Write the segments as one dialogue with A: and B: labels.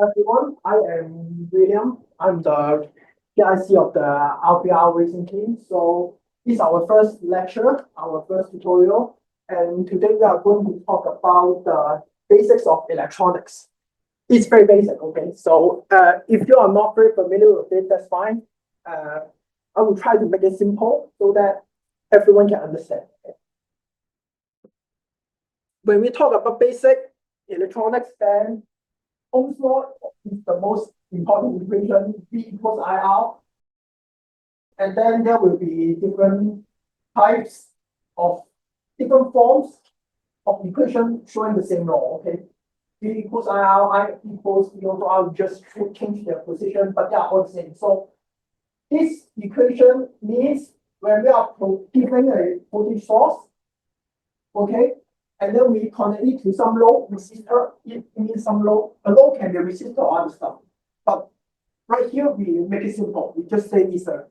A: everyone. I am William. I'm the PIC of the RPR racing team. So this is our first lecture, our first tutorial. And today we are going to talk about the basics of electronics. It's very basic, okay? So if you are not very familiar with it, that's fine. I will try to make it simple so that everyone can understand. Okay? When we talk about basic electronics, then Ohm's law is the most important equation, V equals IR. And then there will be different types of different forms of equation showing the same law, okay? V equals IR, I equals V over R, just change their position, but they are all the same. So this equation means when we are given a voltage source, okay, and then we connect it to some load resistor. It means some load. A load can be a resistor or other stuff. But right here, we make it simple. We just say it's a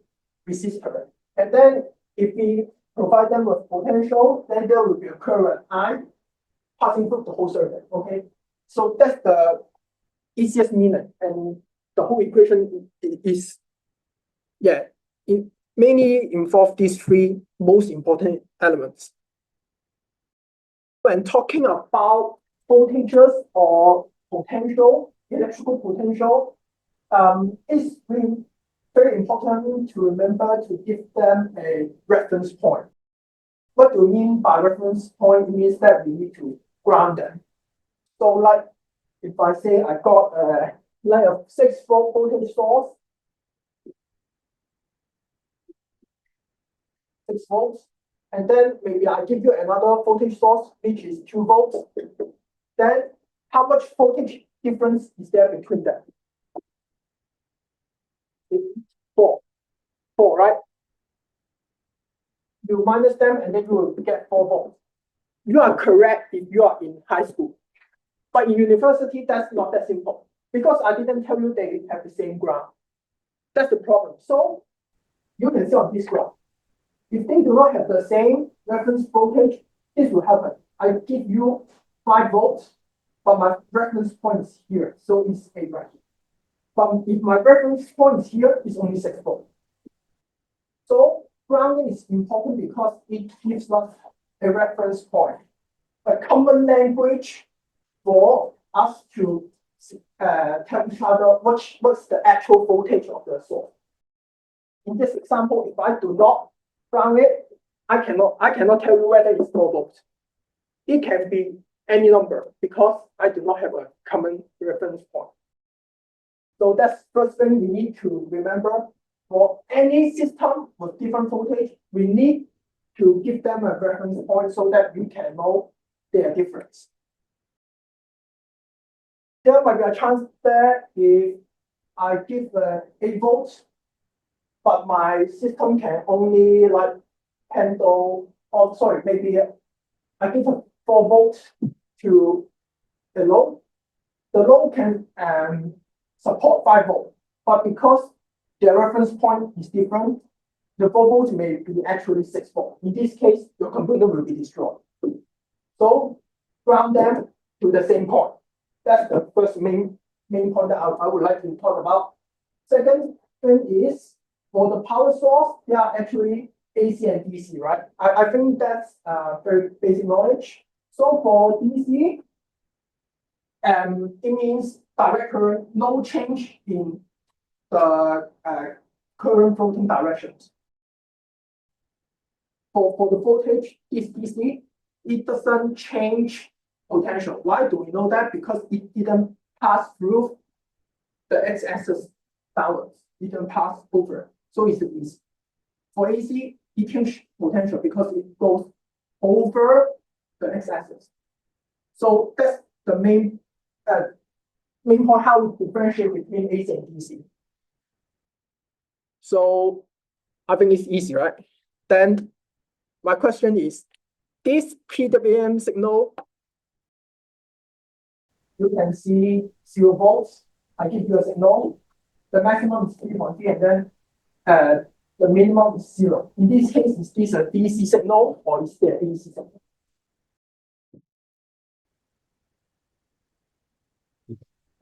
A: resistor. And then if we provide them with potential, then there will be a current I passing through the whole circuit. Okay. So that's the easiest meaning. And the whole equation is, yeah, it mainly involves these three most important elements. When talking about voltages or potential, electrical potential, it's very important to remember to give them a reference point. What do we mean by reference point? It means that we need to ground them. So like if I say I got a like a 6-volt voltage source, 6 volts, and then maybe I give you another voltage source, which is 2 volts. Then how much voltage difference is there between them? 4, right? You minus them and then you will get 4 volts. You are correct if you are in high school. But in university, that's not that simple. Because I didn't tell you they have the same ground. That's the problem. So you can see on this graph. If they do not have the same reference voltage, this will happen. I give you 5 volts, but my reference point is here, so it's 8 right here. But if my reference point is here, it's only 6 volts. So grounding is important because it gives us a reference point, a common language for us to tell each other what's the actual voltage of the source. In this example, if I do not ground it, I cannot tell you whether it's 4 volts. It can be any number because I do not have a common reference point. So that's first thing we need to remember. For any system with different voltage, we need to give them a reference point so that we can know their difference. There might be a chance that if I give 8 volts, but my system can only like handle, or sorry, maybe I give a 4 volts to the load. The load can support 5 volts, but because the reference point is different, the 4 volts may be actually 6 volts. In this case, your computer will be destroyed. So ground them to the same point. That's the first main point that I would like to talk about. Second thing is, for the power source, they are actually AC and DC, right? I think that's very basic knowledge. So for DC, it means direct current, no change in the current floating directions. For the voltage is DC, it doesn't change potential. Why do we know that? Because it didn't pass through the x-axis downwards. It didn't pass over. So it's DC. For AC, it changes potential because it goes over the x-axis. So that's the main point how we differentiate between AC and DC. So I think it's easy, right? Then my question is, this PWM signal, you can see 0 volts. I give you a signal. The maximum is 3.3, and then the minimum is 0. In this case, is this a DC signal or is there AC signal?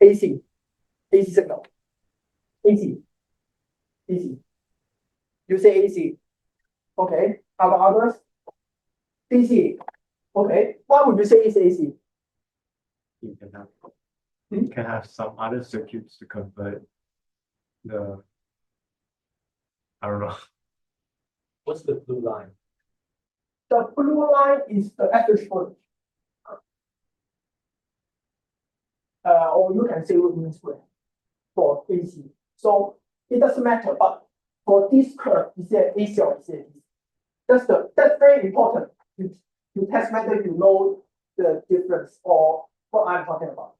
A: AC. AC signal. AC. AC. You say AC. Okay. How about others? DC. Okay. Why would you say it's AC?
B: You can have some other circuits to convert the, I don't know.
C: What's the blue line?
A: The blue line is the average voltage. Or you can say root mean square for AC. So it doesn't matter, but for this curve, is it AC or is it DC? That's very important. You test whether you know the difference or what I'm talking about.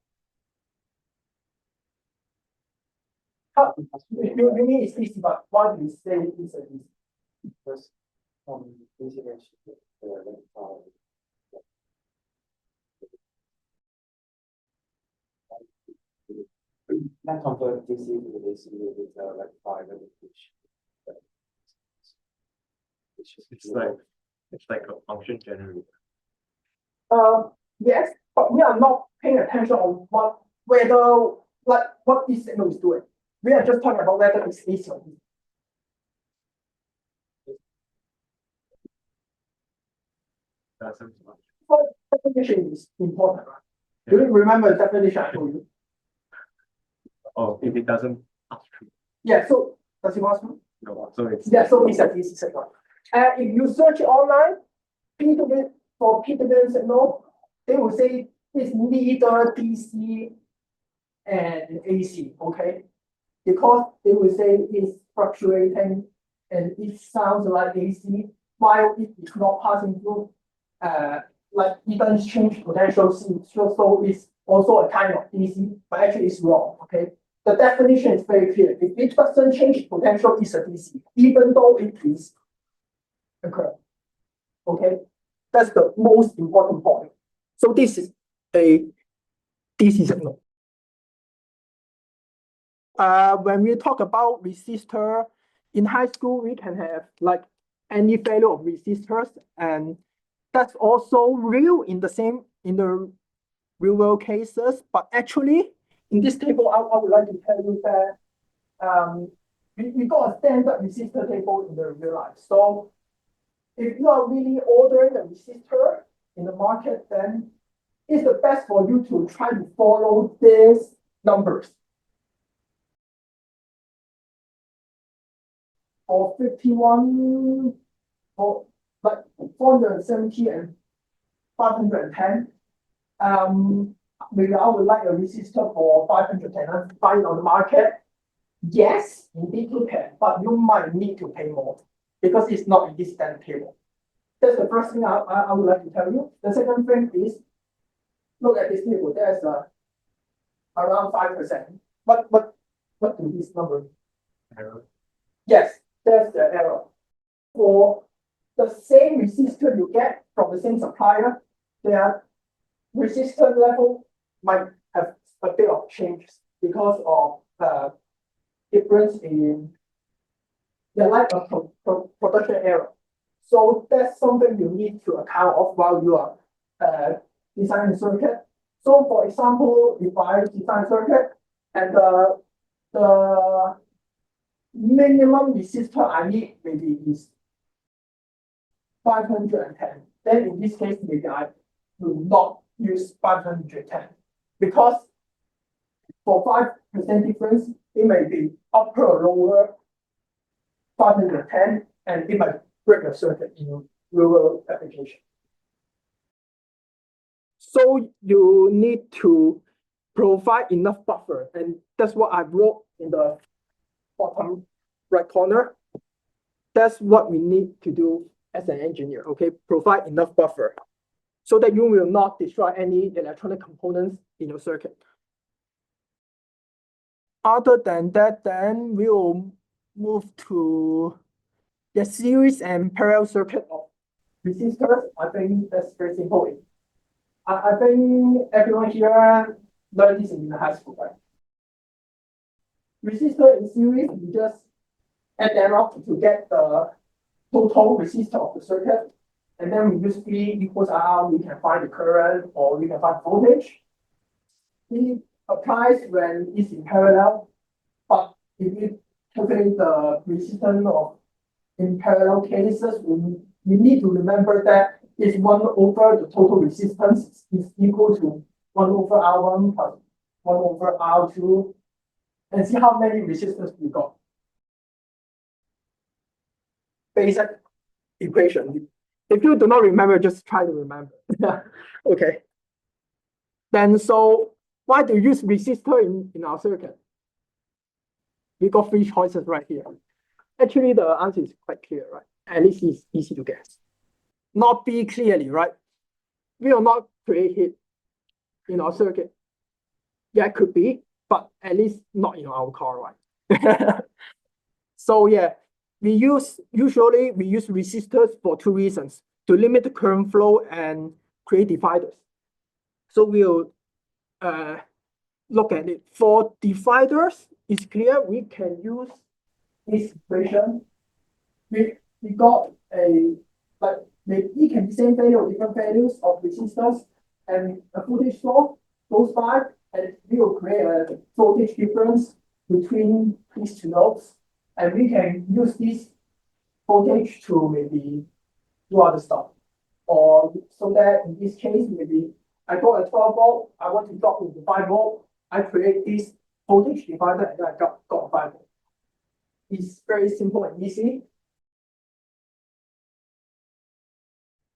A: You mean it's DC, but why do you say it's a DC?
C: Because DC that convert DC to the AC with rectifier
B: It's like a function generator.
A: Yes, but we are not paying attention on what this signal is doing. We are just talking about whether it's AC or DC.
B: Doesn't much.
A: But definition is important, right? Do you remember the definition I told you?
B: Oh, if it doesn't pass through.
A: Yeah, so does it pass through?
B: No, so it's
A: So it's a DC signal. If you search online, for P2P signal, they will say it's neither DC and AC, okay? Because they will say it's fluctuating and it sounds like AC, while it is not passing through, like it doesn't change potential, so it's also a kind of DC, but actually it's wrong, okay? The definition is very clear. If it doesn't change potential, it's a DC, even though it is a curve. Okay, that's the most important point. So this is a DC signal. When we talk about resistor in high school, we can have like any value of resistors, and that's also real in the real world cases. But actually, in this table, I would like to tell you that we got a standard resistor table in the real life. So if you are really ordering a resistor in the market, then it's the best for you to try to follow these numbers. For 51, for like 470 and 510, maybe I would like a resistor for 510 and find on the market. Yes, indeed you can, but you might need to pay more because it's not in this standard table. That's the first thing I would like to tell you. The second thing is, look at this table. There's around 5%. What do this number mean?
B: error.
A: Yes, that's the error. For the same resistor you get from the same supplier, their resistor level might have a bit of changes because of difference in the like of production error. So that's something you need to account of while you are designing a circuit. So for example, if I design a circuit and the minimum resistor I need maybe is 510, then in this case maybe I will not use 510 because for 5% difference it may be upper or lower 510 and it might break a circuit in real application. So you need to provide enough buffer, and that's what I wrote in the bottom right corner. That's what we need to do as an engineer, okay? Provide enough buffer so that you will not destroy any electronic components in your circuit. Other than that, then we will move to the series and parallel circuit of resistors. I think that's very simple. I think everyone here learned this in high school, right? Resistor in series, you just add them up to get the total resistor of the circuit. And then we use V equals R, we can find the current or we can find voltage. applies when it's in parallel, but if you calculate the resistance of in parallel cases, we need to remember that is 1 over the total resistance is equal to 1 over R1 plus 1 over R2, and see how many resistors we got. Basic equation. If you do not remember, just try to remember. Okay. Then so why do you use resistor in our circuit? We got 3 choices right here. Actually, the answer is quite clear, right? At least it's easy to guess. Not be clearly, right? We will not create heat in our circuit. Yeah, it could be, but at least not in our car, right? So yeah, usually we use resistors for 2 reasons: to limit the current flow and create dividers. So we'll look at it. For dividers, it's clear we can use this equation. We got a, but it can be same value or different values of resistors, and a voltage source goes by, and we will create a voltage difference between these 2 nodes, and we can use this voltage to maybe do other stuff. Or so that in this case, maybe I got a 12 volt, I want to drop into 5 volt, I create this voltage divider and then I got 5 volt. It's very simple and easy.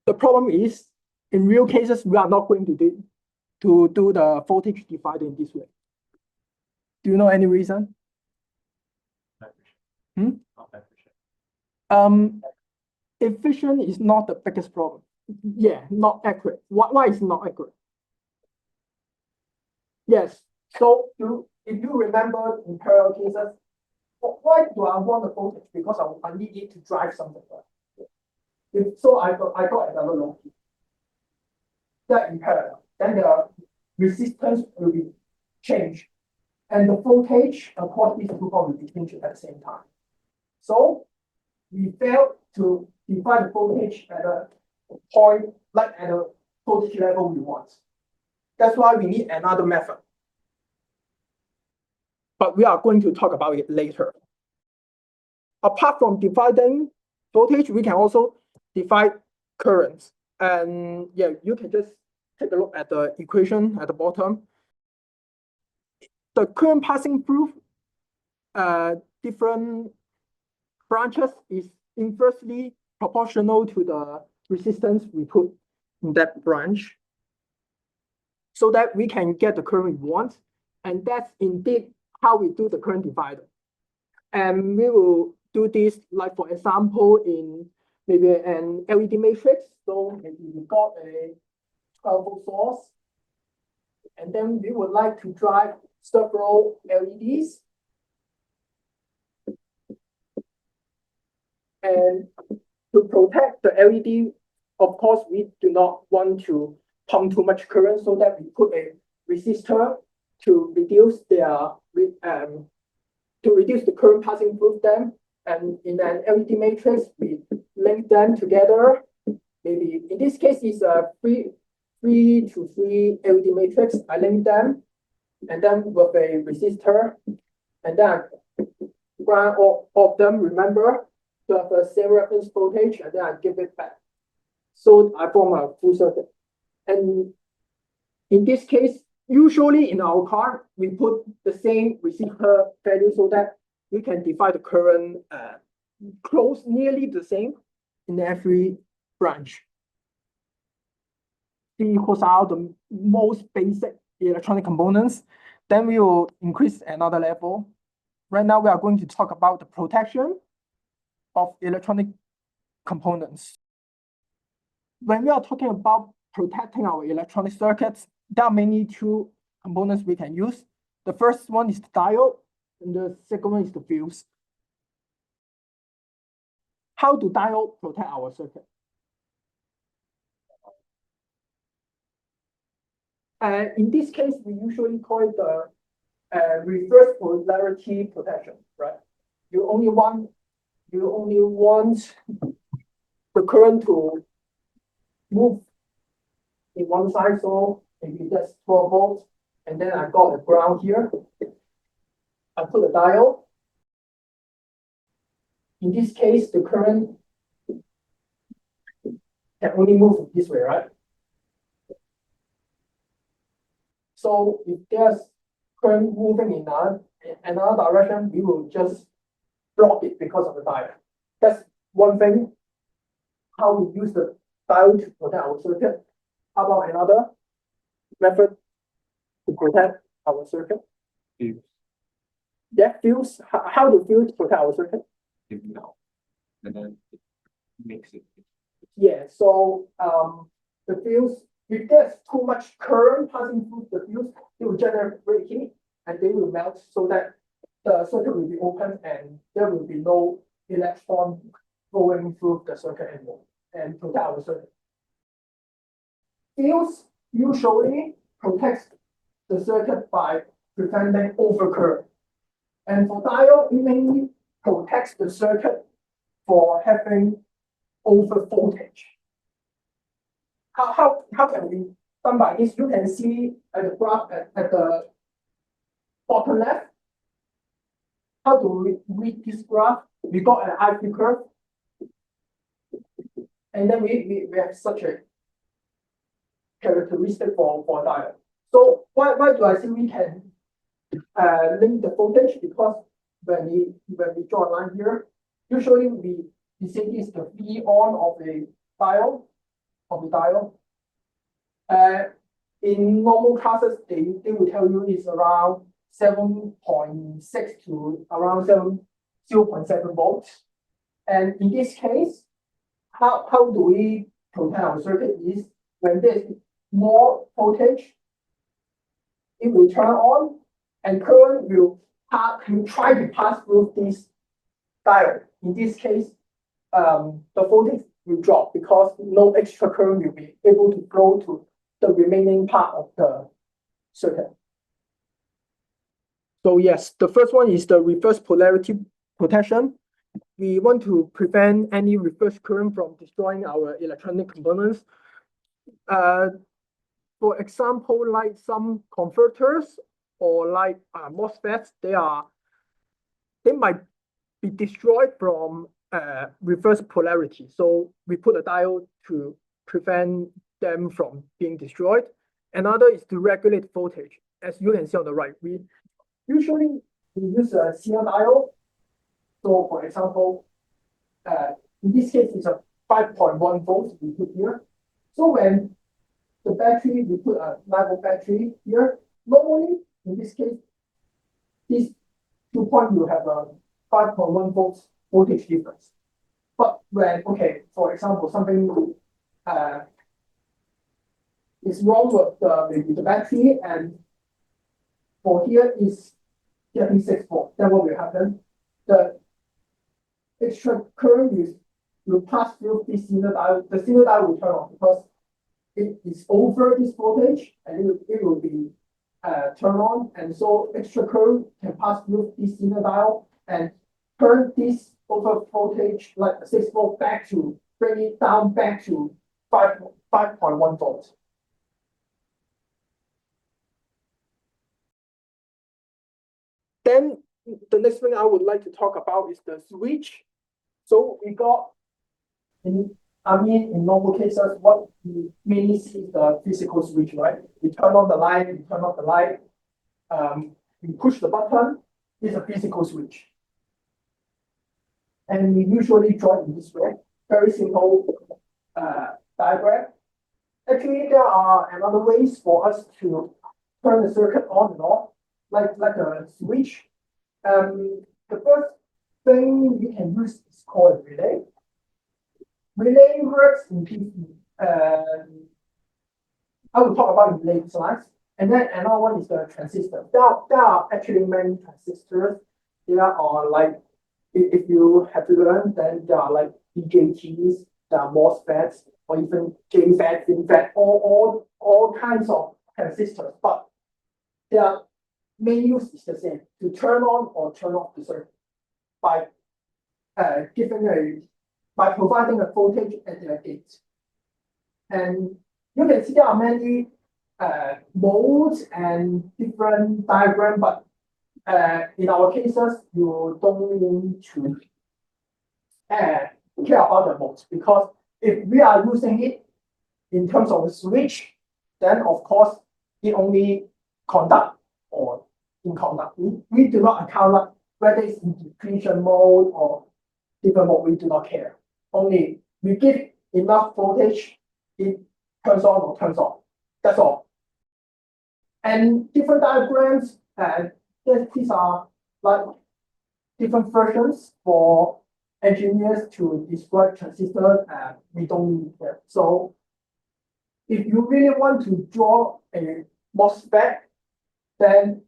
A: The problem is, in real cases, we are not going to do the voltage divider in this way. Do you know any reason? Efficient is not the biggest problem. Yeah, not accurate. Why is not accurate? Yes. So if you remember in parallel cases, why do I want the voltage? Because I need it to drive something. Right? So I got another load. That in parallel. Then the resistance will be changed. And the voltage across these 2 will be changed at the same time. So we failed to define the voltage at a point, like at a voltage level we want. That's why we need another method. But we are going to talk about it later. Apart from dividing voltage, we can also divide currents. And yeah, you can just take a look at the equation at the bottom. The current passing through different branches is inversely proportional to the resistance we put in that branch, so that we can get the current we want. And that's indeed how we do the current divider. And we will do this, like for example, in maybe an LED matrix. So maybe we got a 12 volt source, and then we would like to drive several LEDs. And to protect the LED, of course, we do not want to pump too much current, so that we put a resistor to reduce their to reduce the current passing through them. And in an LED matrix, we link them together. Maybe in this case, it's a 3 to 3 LED matrix. I link them, and then with a resistor, and then ground all of them. Remember to have the same reference voltage, and then I give it back. So I form a full circuit. And in this case, usually in our car, we put the same resistor value so that we can divide the current close nearly the same in every branch. C equals R, the most basic electronic components. Then we will increase another level. Right now, we are going to talk about the protection of electronic components. When we are talking about protecting our electronic circuits, there are mainly 2 components we can use. The first one is the diode, and the second one is the fuse. How do diode protect our circuit? In this case, we usually call it the reverse polarity protection, right? You only want the current to move in one side, so maybe that's 12 volts. and then I got a ground here. I put a diode. In this case, the current can only move this way, right? So if there's current moving in another direction, we will just block it because of the diode. That's one thing, how we use the diode to protect our circuit. How about another method to protect our circuit?
B: Fuse.
A: Yeah, fuse. How do fuse protect our circuit?
B: Signal. And then it makes it.
A: Yeah, so the fuse, if there's too much current passing through the fuse, it will generate heat and they will melt so that the circuit will be open and there will be no electron going through the circuit anymore and protect our circuit. Fuse usually protects the circuit by preventing overcurrent. And for diode, it mainly protects the circuit for having over voltage. How can we done by this? You can see at the graph at the bottom left. How do we read this graph? We got an IV curve. And then we have such a characteristic for diode. So why do I say we can link the voltage? Because when we draw a line here, usually we say this is the V on of the diode. In normal classes, they will tell you it's around 7.6 to around 0.7 volts. And in this case, how do we protect our circuit is when there's more voltage, it will turn on and current will try to pass through this diode. In this case, the voltage will drop because no extra current will be able to flow to the remaining part of the circuit. So yes, the first one is the reverse polarity protection. We want to prevent any reverse current from destroying our electronic components. For example, like some converters or like MOSFETs, they might be destroyed from reverse polarity. So we put a diode to prevent them from being destroyed. Another is to regulate voltage. As you can see on the right, we usually use a CR diode. So for example, in this case, it's a 5.1 volts we put here. So when the battery, we put a 9-volt battery here, normally in this case, these 2 points will have a 5.1 volts voltage difference. But when, okay, for example, something is wrong with maybe the battery and for here is getting 6 volts, then what will happen? The extra current will pass through this inner diode. The inner diode will turn on because it is over this voltage and it will be turned on, and so extra current can pass through this inner diode and turn this over voltage like 6 volt back to bring it down back to 5.1 volts. Then the next thing I would like to talk about is the switch. So we got in normal cases, what we mainly see is the physical switch, right? We turn on the light, we turn off the light, we push the button, it's a physical switch. And we usually draw it in this way, very simple diagram. Actually, there are another ways for us to turn the circuit on and off, like a switch. The first thing we can use is called a relay. Relay works in PC. I will talk about in later slides. And then another one is the transistor. There are actually many transistors. There are like, if you have to learn, then there are like BJTs, there are MOSFETs, or even JFET, FinFET, all kinds of transistors. But their main use is the same, to turn on or turn off the circuit by providing a voltage at their gate. And you can see there are many modes and different diagram, but in our cases, you don't need to care about the modes, because if we are using it in terms of a switch, then of course it only conduct or in conduct. We do not account whether it's in depletion mode or different mode. We do not care. Only we give enough voltage, it turns on or turns off. That's all. And different diagrams, these are like different versions for engineers to describe transistors. We don't need that. So if you really want to draw a MOSFET, then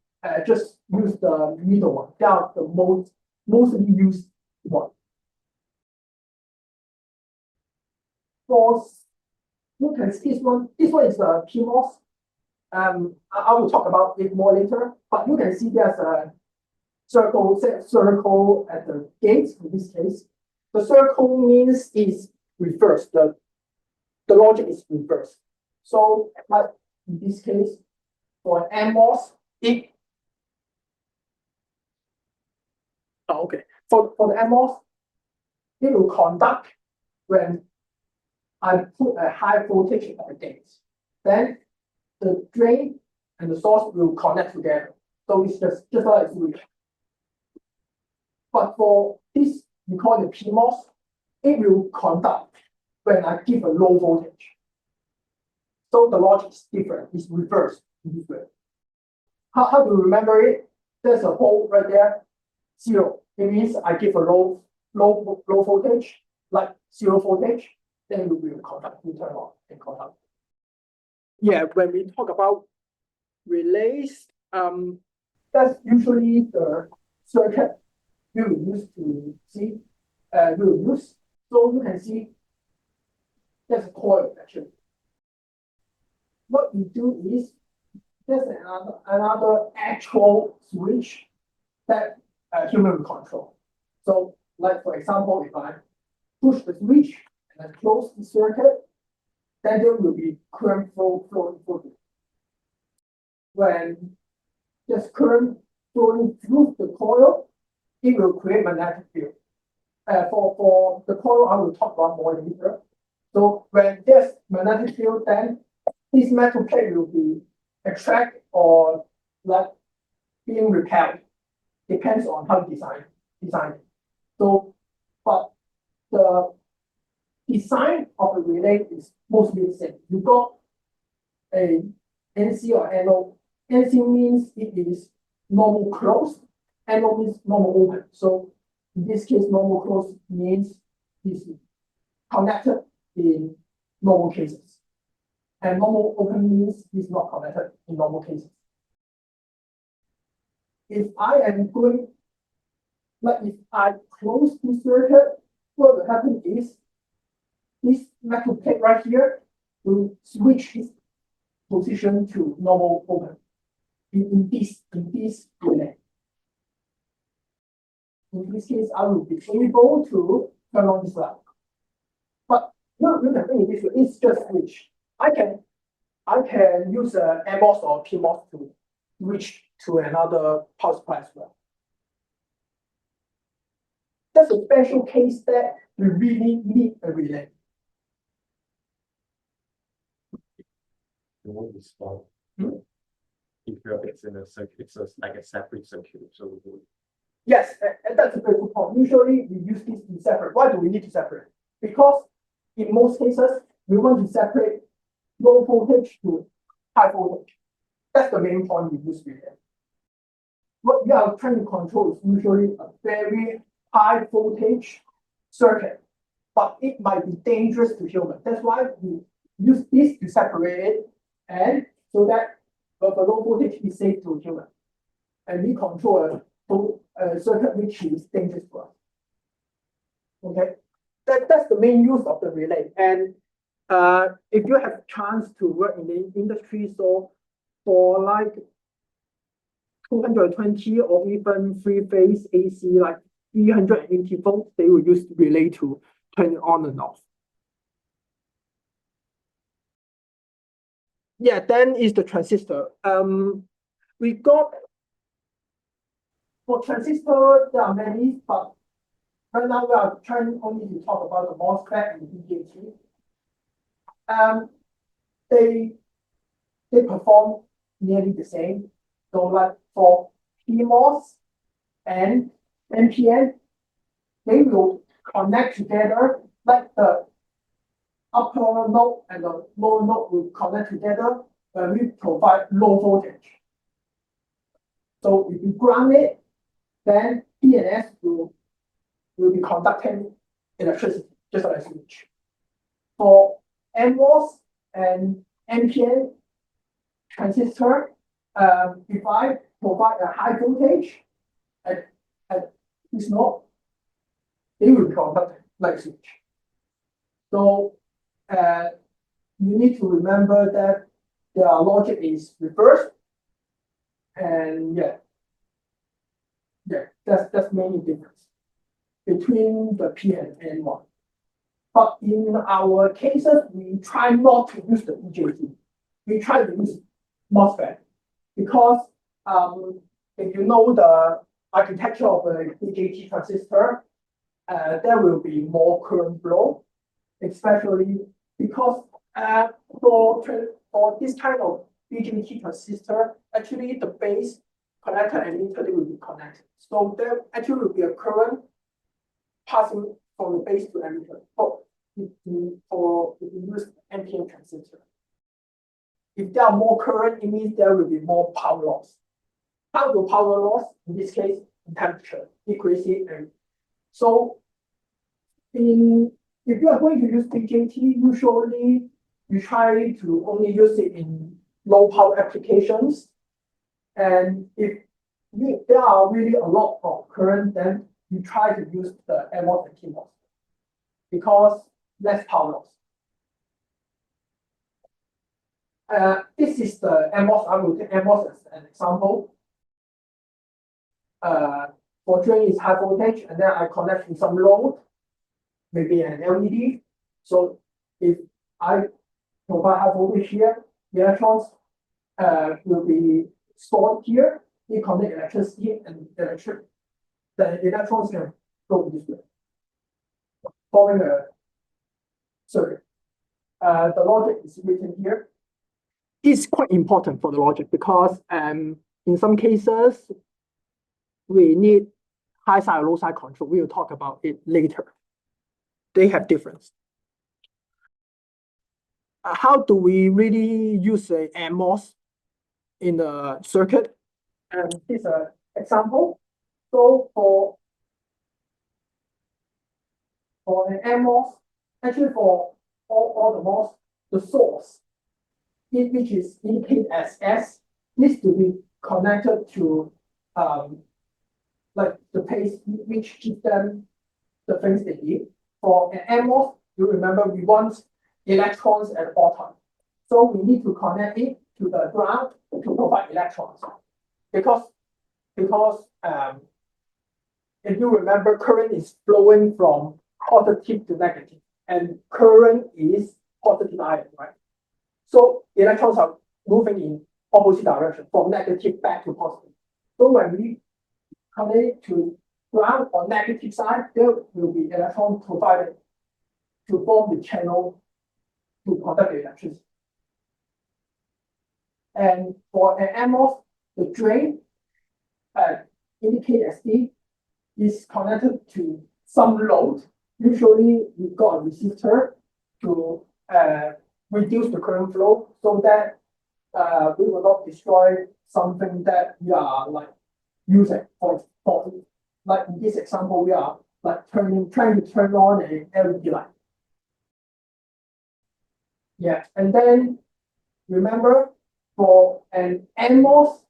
A: just use the middle one. They are the mostly used one. For you can see this one. This one is the PMOS. I will talk about it more later. But you can see there's a circle at the gate in this case. The circle means is reversed. The logic is reversed. So like in this case, for NMOS, for the NMOS, it will conduct when I put a high voltage at the gate. Then the drain and the source will connect together. So it's just like a switch. But for this, we call it PMOS, it will conduct when I give a low voltage. So the logic is different, it's reversed in this way. How do you remember it? There's a hole right there, 0. It means I give a low voltage, like 0 voltage, then it will conduct, you turn on and conduct. Yeah, when we talk about relays, that's usually the circuit we will use to see, we will use. So you can see there's a coil actually. What we do is there's another actual switch that a human will control. So, like for example, if I push the switch and then close the circuit, then there will be current flowing through. When there's current flowing through the coil, it will create magnetic field. For the coil, I will talk about more later. So when there's magnetic field, then this metal plate will be attracted or like being repelled. Depends on how you design it. So, but the design of the relay is mostly the same. You got a NC or NO. NC means it is normal closed, NO means normal open. So in this case, normal closed means it's connected in normal cases. And normal open means it's not connected in normal cases. If I am going, like if I close the circuit, what will happen is this metal plate right here will switch its position to normal open in this relay. In this case, I will be able to turn on this light. But not really in this way, it's just switch. I can use a NMOS or PMOS to switch to another power supply as well. That's a special case that we really need a relay.
B: The one is small.
A: Hmm?
B: If it's in a circuit, it's like a separate circuit. So
A: Yes, and that's a very good point. Usually we use this to separate. Why do we need to separate? Because in most cases, we want to separate low voltage to high voltage. That's the main point we use relay. What we are trying to control is usually a very high voltage circuit, but it might be dangerous to humans. That's why we use this to separate it, and so that the low voltage is safe to humans. And we control a circuit which is dangerous for us. Okay, that's the main use of the relay. And if you have chance to work in the industry, so for like 220 or even three-phase AC, like 380 volts, they will use relay to turn it on and off. Yeah, then is the transistor. We got for transistor, there are many, but right now we are trying only to talk about the MOSFET and BJT. They perform nearly the same. So like for PMOS and NPN, they will connect together, like the upper node and the lower node will connect together when we provide low voltage. So if you ground it, then P and S will be conducting electricity, just like a switch. For NMOS and NPN transistor, if I provide a high voltage at this node, they will conduct like a switch. So you need to remember that their logic is reversed, and that's mainly difference between the P and N one. But in our cases, we try not to use the BJT. We try to use MOSFET because if you know the architecture of a BJT transistor, there will be more current flow, especially because for this kind of BJT transistor, actually the base connector and emitter will be connected. So there actually will be a current passing from the base to emitter if you use NPN transistor. If there are more current, it means there will be more power loss. How will power loss? In this case, temperature, accuracy, and so if you are going to use BJT, usually you try to only use it in low power applications. And if there are really a lot of current, then you try to use the NMOS and PMOS because less power loss. This is the NMOS. I will take NMOS as an example. For drain is high voltage, and then I connect to some load, maybe an LED. So if I provide high voltage here, the electrons will be stored here. We connect electricity and the electrons can go this way, following a circuit. The logic is written here. It's quite important for the logic because in some cases we need high side or low side control. We will talk about it later. They have difference. How do we really use a NMOS in the circuit? And this is an example. So for an NMOS, actually for all the MOS, the source, which is indicated as S, needs to be connected to like the place which gives them the things they need. For an NMOS, you remember we want electrons at the bottom. So we need to connect it to the ground to provide electrons. Because if you remember, current is flowing from positive to negative, and current is positive ion, right? So electrons are moving in opposite direction, from negative back to positive. So when we connect to ground on negative side, there will be electrons provided to form the channel to conduct the electricity. And for an NMOS, the drain, indicated as D, is connected to some load. Usually, we've got a resistor to reduce the current flow so that we will not destroy something that we are like using for like in this example, we are like trying to turn on an LED light. Yeah, and then remember for an NMOS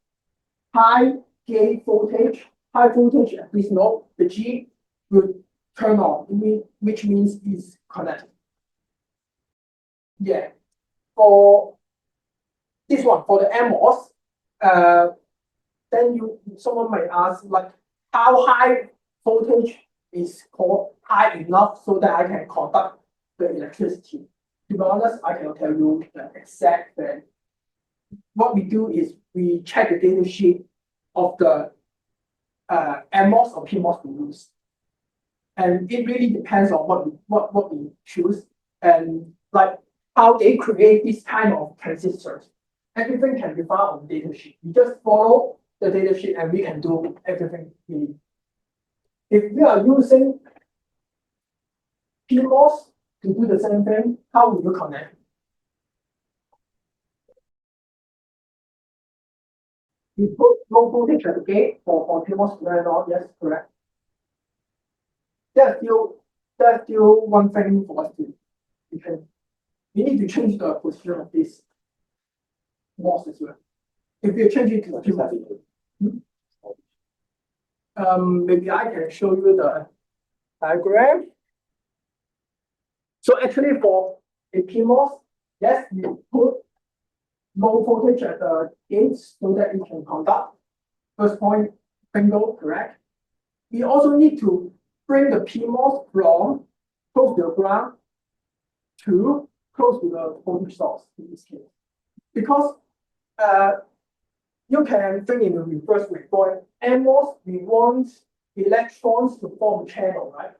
A: high gate voltage, high voltage at this node, the G will turn on, which means it's connected. Yeah, for this one, for the NMOS, then someone might ask like how high voltage is called high enough so that I can conduct the electricity. To be honest, I cannot tell you the exact value. what we do is we check the data sheet of the NMOS or PMOS we use. And it really depends on what we choose and like how they create this kind of transistors. Everything can be found on the data sheet. We just follow the data sheet and we can do everything we need. If we are using PMOS to do the same thing, how will you connect? We put low voltage at the gate for PMOS to turn on, yes, correct. That's still one thing for us to we need to change the position of this MOS as well. If you change it to PMOS, maybe I can show you the diagram. So actually for a PMOS, yes, you put low voltage at the gates so that it can conduct. First point, bingo, correct. We also need to bring the PMOS from close to the ground to close to the voltage source in this case. Because you can think in the reverse way. For NMOS, we want electrons to form a channel, right?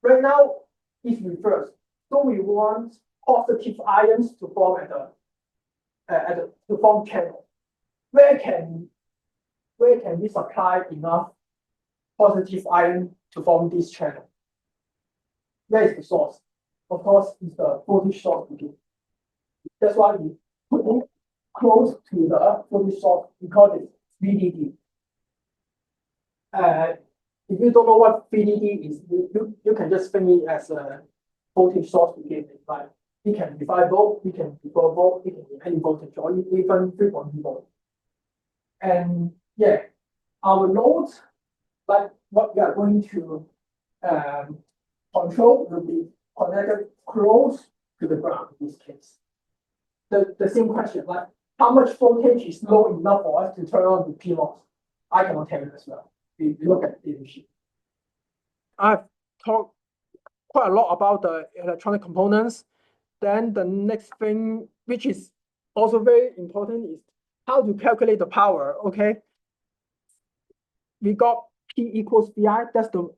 A: Right now, it's reversed. So we want positive ions to form to form channel. Where can we supply enough positive ion to form this channel? Where is the source? Of course, it's the voltage source again. That's why we put it close to the voltage source because it's VDD. If you don't know what VDD is, you can just think it as a voltage source again. Like it can be 5 volt, it can be 4 volt, it can be any voltage, or even 3.2 volt. And yeah, our loads, like what we are going to control, will be connected close to the ground in this case. The same question, like how much voltage is low enough for us to turn on the PMOS? I cannot tell you as well. We look at the data sheet. I've talked quite a lot about the electronic components. Then the next thing, which is also very important, is how to calculate the power. Okay, we got P equals VI. That's the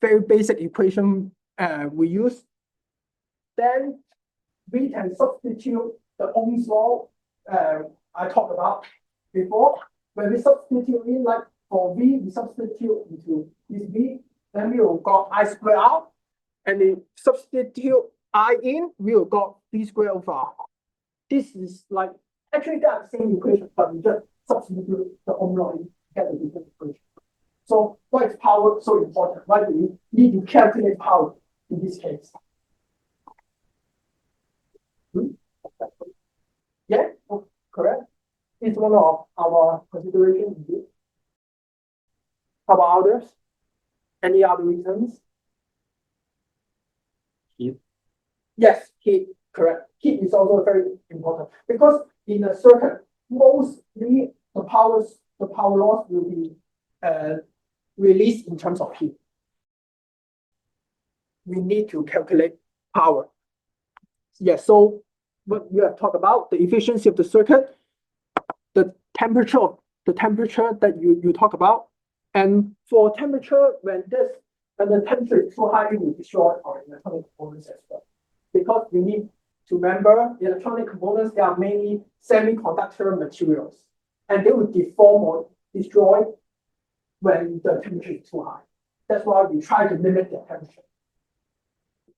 A: very basic equation we use. Then we can substitute the Ohm's law I talked about before. When we substitute in, like for V, we substitute into this V, then we will got I squared out, and we substitute I in, we will got V squared over R. This is like actually they are the same equation, but we just substitute the Ohm law in, get a different equation. So why is power so important? Why do we need to calculate power in this case? Yeah, correct. It's one of our considerations indeed. How about others? Any other reasons?
B: Heat.
A: Yes, heat, correct. Heat is also very important because in a circuit, mostly the power loss will be released in terms of heat. We need to calculate power. Yes, so what you have talked about, the efficiency of the circuit, the temperature that you talk about, and for temperature, when the temperature is too high, it will destroy our electronic components as well. Because we need to remember the electronic components, they are mainly semiconductor materials, and they will deform or destroy when the temperature is too high. That's why we try to limit the temperature.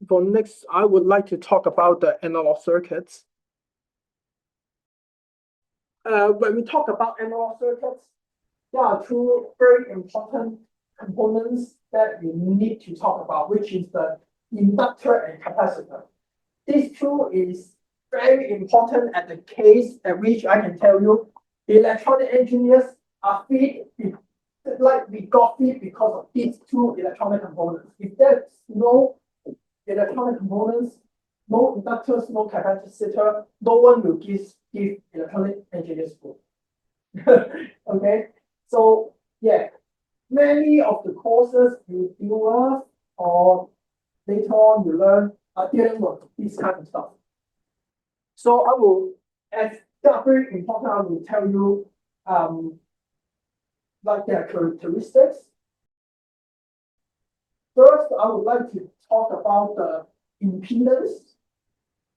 A: For next, I would like to talk about the analog circuits. When we talk about analog circuits, there are two very important components that we need to talk about, which is the inductor and capacitor. These two is very important at the case at which I can tell you the electronic engineers are fit, like we got fit because of these two electronic components. If there's no electronic components, no inductors, no capacitor, no one will give electronic engineers school. Okay, so yeah, many of the courses you deal with or later on you learn are dealing with this kind of stuff. So I will, as they are very important. I will tell you like their characteristics. First, I would like to talk about the impedance.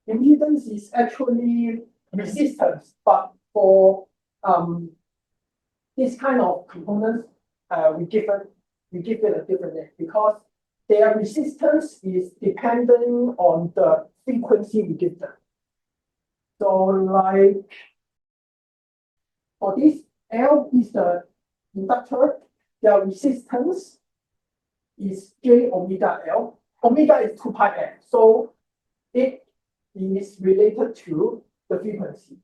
A: Impedance is actually resistance, but for this kind of components, we give it a different name because their resistance is dependent on the frequency we give them. So like for this, L is the inductor, their resistance is J omega L. Omega is 2 pi L, so it is related to the frequency.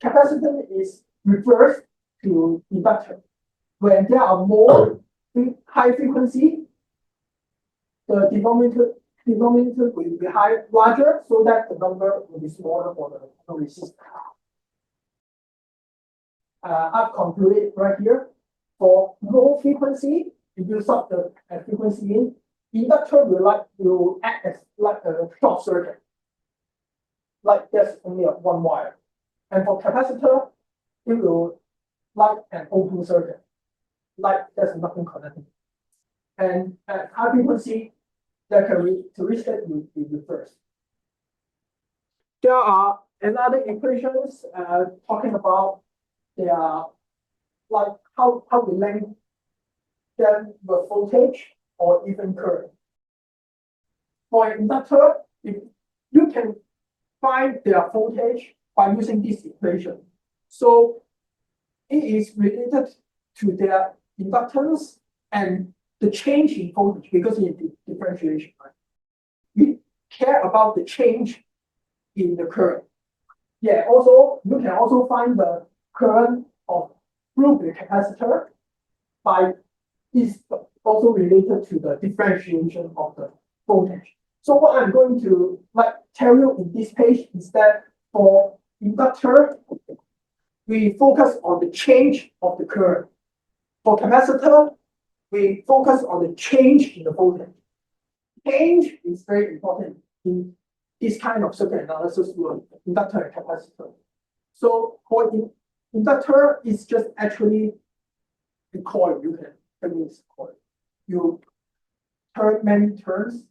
A: Capacitance is reversed to inductor. When there are more high frequency, the denominator will be larger, so that the number will be smaller for the resistance. I've concluded right here. For low frequency, if you sub the frequency in, inductor will act as like a short circuit. Like there's only one wire. And for capacitor, it will like an open circuit. Like there's nothing connected. And at high frequency, the characteristic will be reversed. There are another equations talking about their like how we link them with voltage or even current. For inductor, if you can find their voltage by using this equation. So it is related to their inductance and the change in voltage because it's differentiation, right? We care about the change in the current. Yeah, also you can also find the current of through the capacitor by is also related to the differentiation of the voltage. So what I'm going to like tell you in this page is that for inductor, we focus on the change of the current. For capacitor, we focus on the change in the voltage. Change is very important in this kind of circuit analysis with inductor and capacitor. So for inductor, it's just actually a coil. That means coil. You turn many turns,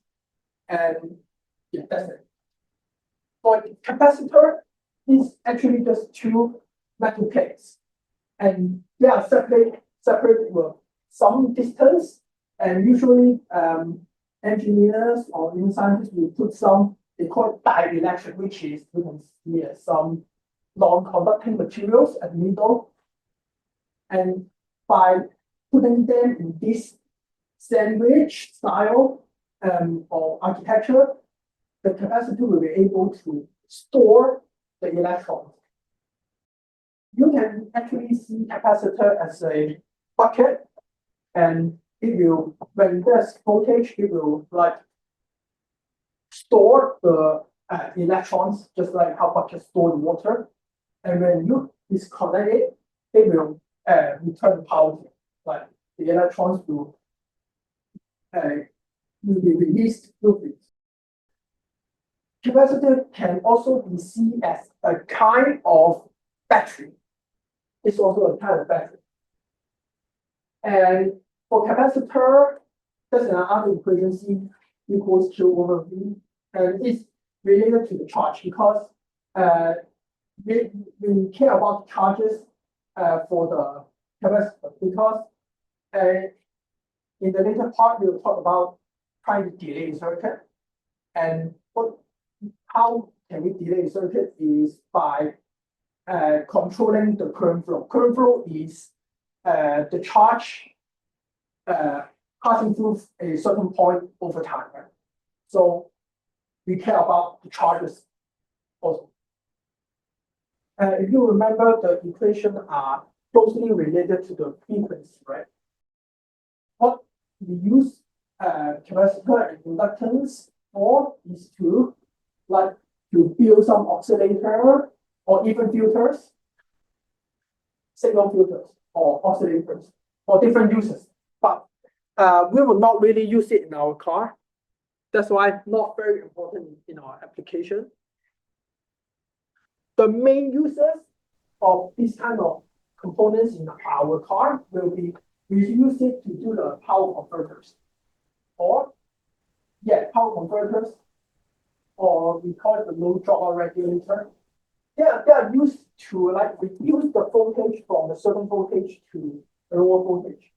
A: and yeah, that's it. For capacitor, it's actually just two metal plates, and they are separate with some distance. And usually, engineers or even scientists will put some, they call it dielectric, which is you can see some non-conducting materials at the middle. And by putting them in this sandwich style or architecture, the capacitor will be able to store the electrons. You can actually see capacitor as a bucket, and it will, when there's voltage, it will like store the electrons, just like how buckets store the water. And when you disconnect it, it will return power. Like the electrons will be released through it. Capacitor can also be seen as a kind of battery. It's also a kind of battery. And for capacitor, there's another equation C equals Q over V, and it's related to the charge because we care about charges for the capacitor because in the later part we'll talk about trying to delay the circuit, and how can we delay the circuit is by controlling the current flow. Current flow is the charge passing through a certain point over time. Right? So we care about the charges also. If you remember, the equations are closely related to the frequency, right? What we use capacitor and inductance for is to build some oscillator or even filters, signal filters or oscillators for different uses. But we will not really use it in our car. That's why not very important in our application. the main users of this kind of components in our car will be we use it to do the power converters, or power converters, or we call it the low drop regulator. They are used to like reduce the voltage from a certain voltage to a lower voltage.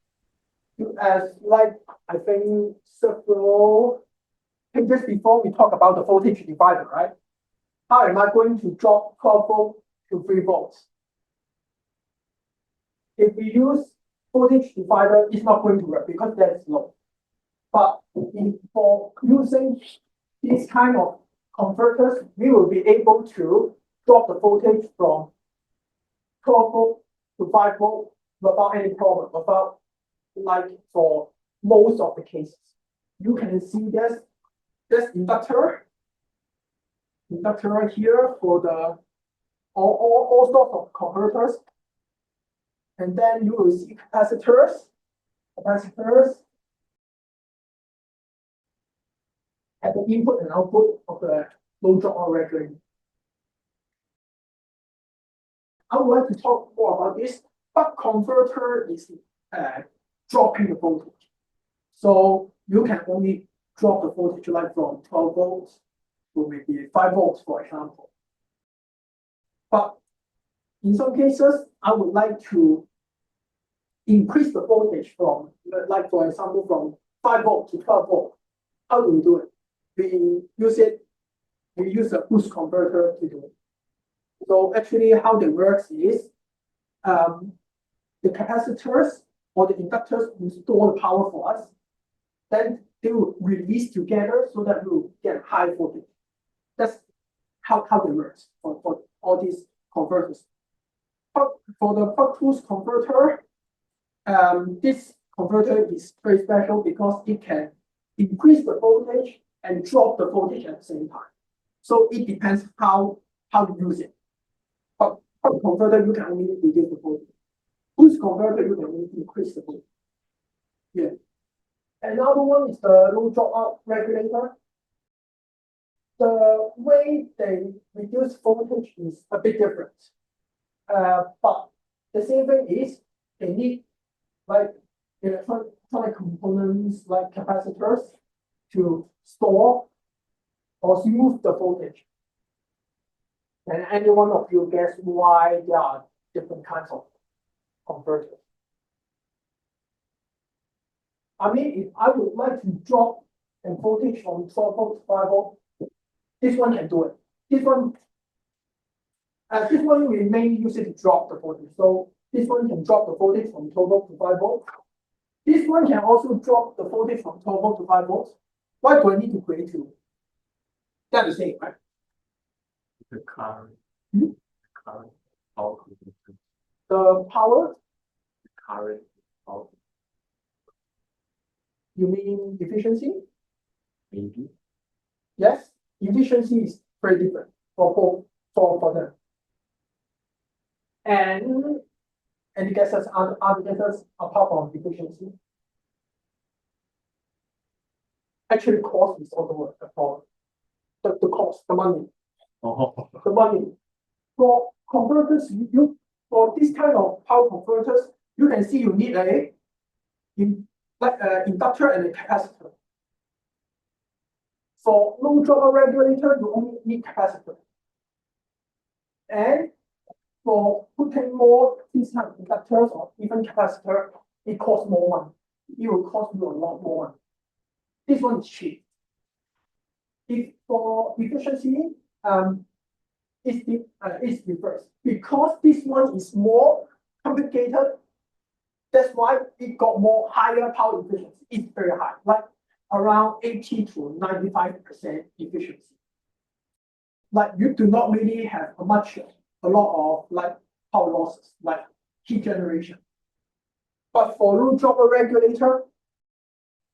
A: As like I think several pages before we talk about the voltage divider, right? How am I going to drop 12 volts to 3 volts? If we use voltage divider, it's not going to work because that's low. But for using these kind of converters, we will be able to drop the voltage from 12 volt to 5 volt without any problem, without like for most of the cases. You can see this inductor here for the all sorts of converters. And then you will see capacitors at the input and output of the low drop regulator. I would like to talk more about this. Buck converter is dropping the voltage. So you can only drop the voltage like from 12 volts to maybe 5 volts, for example. But in some cases, I would like to increase the voltage from, like for example, from 5 volt to 12 volt. How do we do it? We use a boost converter to do it. So actually how it works is the capacitors or the inductors will store the power for us. Then they will release together so that we will get high voltage. That's how it works for all these converters. But for the buck boost converter, this converter is very special because it can increase the voltage and drop the voltage at the same time. So it depends how you use it. But buck converter, you can only reduce the voltage. Boost converter, you can only increase the voltage. Yeah. Another one is the low dropout regulator. The way they reduce voltage is a bit different. But the same thing is they need like electronic components like capacitors to store or smooth the voltage. And any one of you guess why there are different kinds of converters? I mean, if I would like to drop a voltage from 12 volt to 5 volt, this one can do it. This one we mainly use it to drop the voltage. So this one can drop the voltage from 12 volt to 5 volt. This one can also drop the voltage from 12 volt to 5 volts. Why do I need to create two? That's the same, right?
B: The current.
A: Hmm?
B: Current power converter.
A: The power,
B: Current power.
A: you mean efficiency?
B: Maybe.
A: Yes, efficiency is very different for them. And you guess there's other guesses apart from efficiency. Actually, cost is also a problem. The cost, the money.
B: Oh.
A: The money. For converters, for this kind of power converters, you can see you need inductor and a capacitor. For low drop regulator, you only need capacitor. And for putting more these kind of inductors or even capacitor, it costs more money. It will cost you a lot more money. This one is cheap. If for efficiency, it's reversed because this one is more complicated. That's why it got more higher power efficiency. It's very high, like around 80 to 95% efficiency. Like you do not really have a lot of like power losses, like heat generation. But for low drop regulator,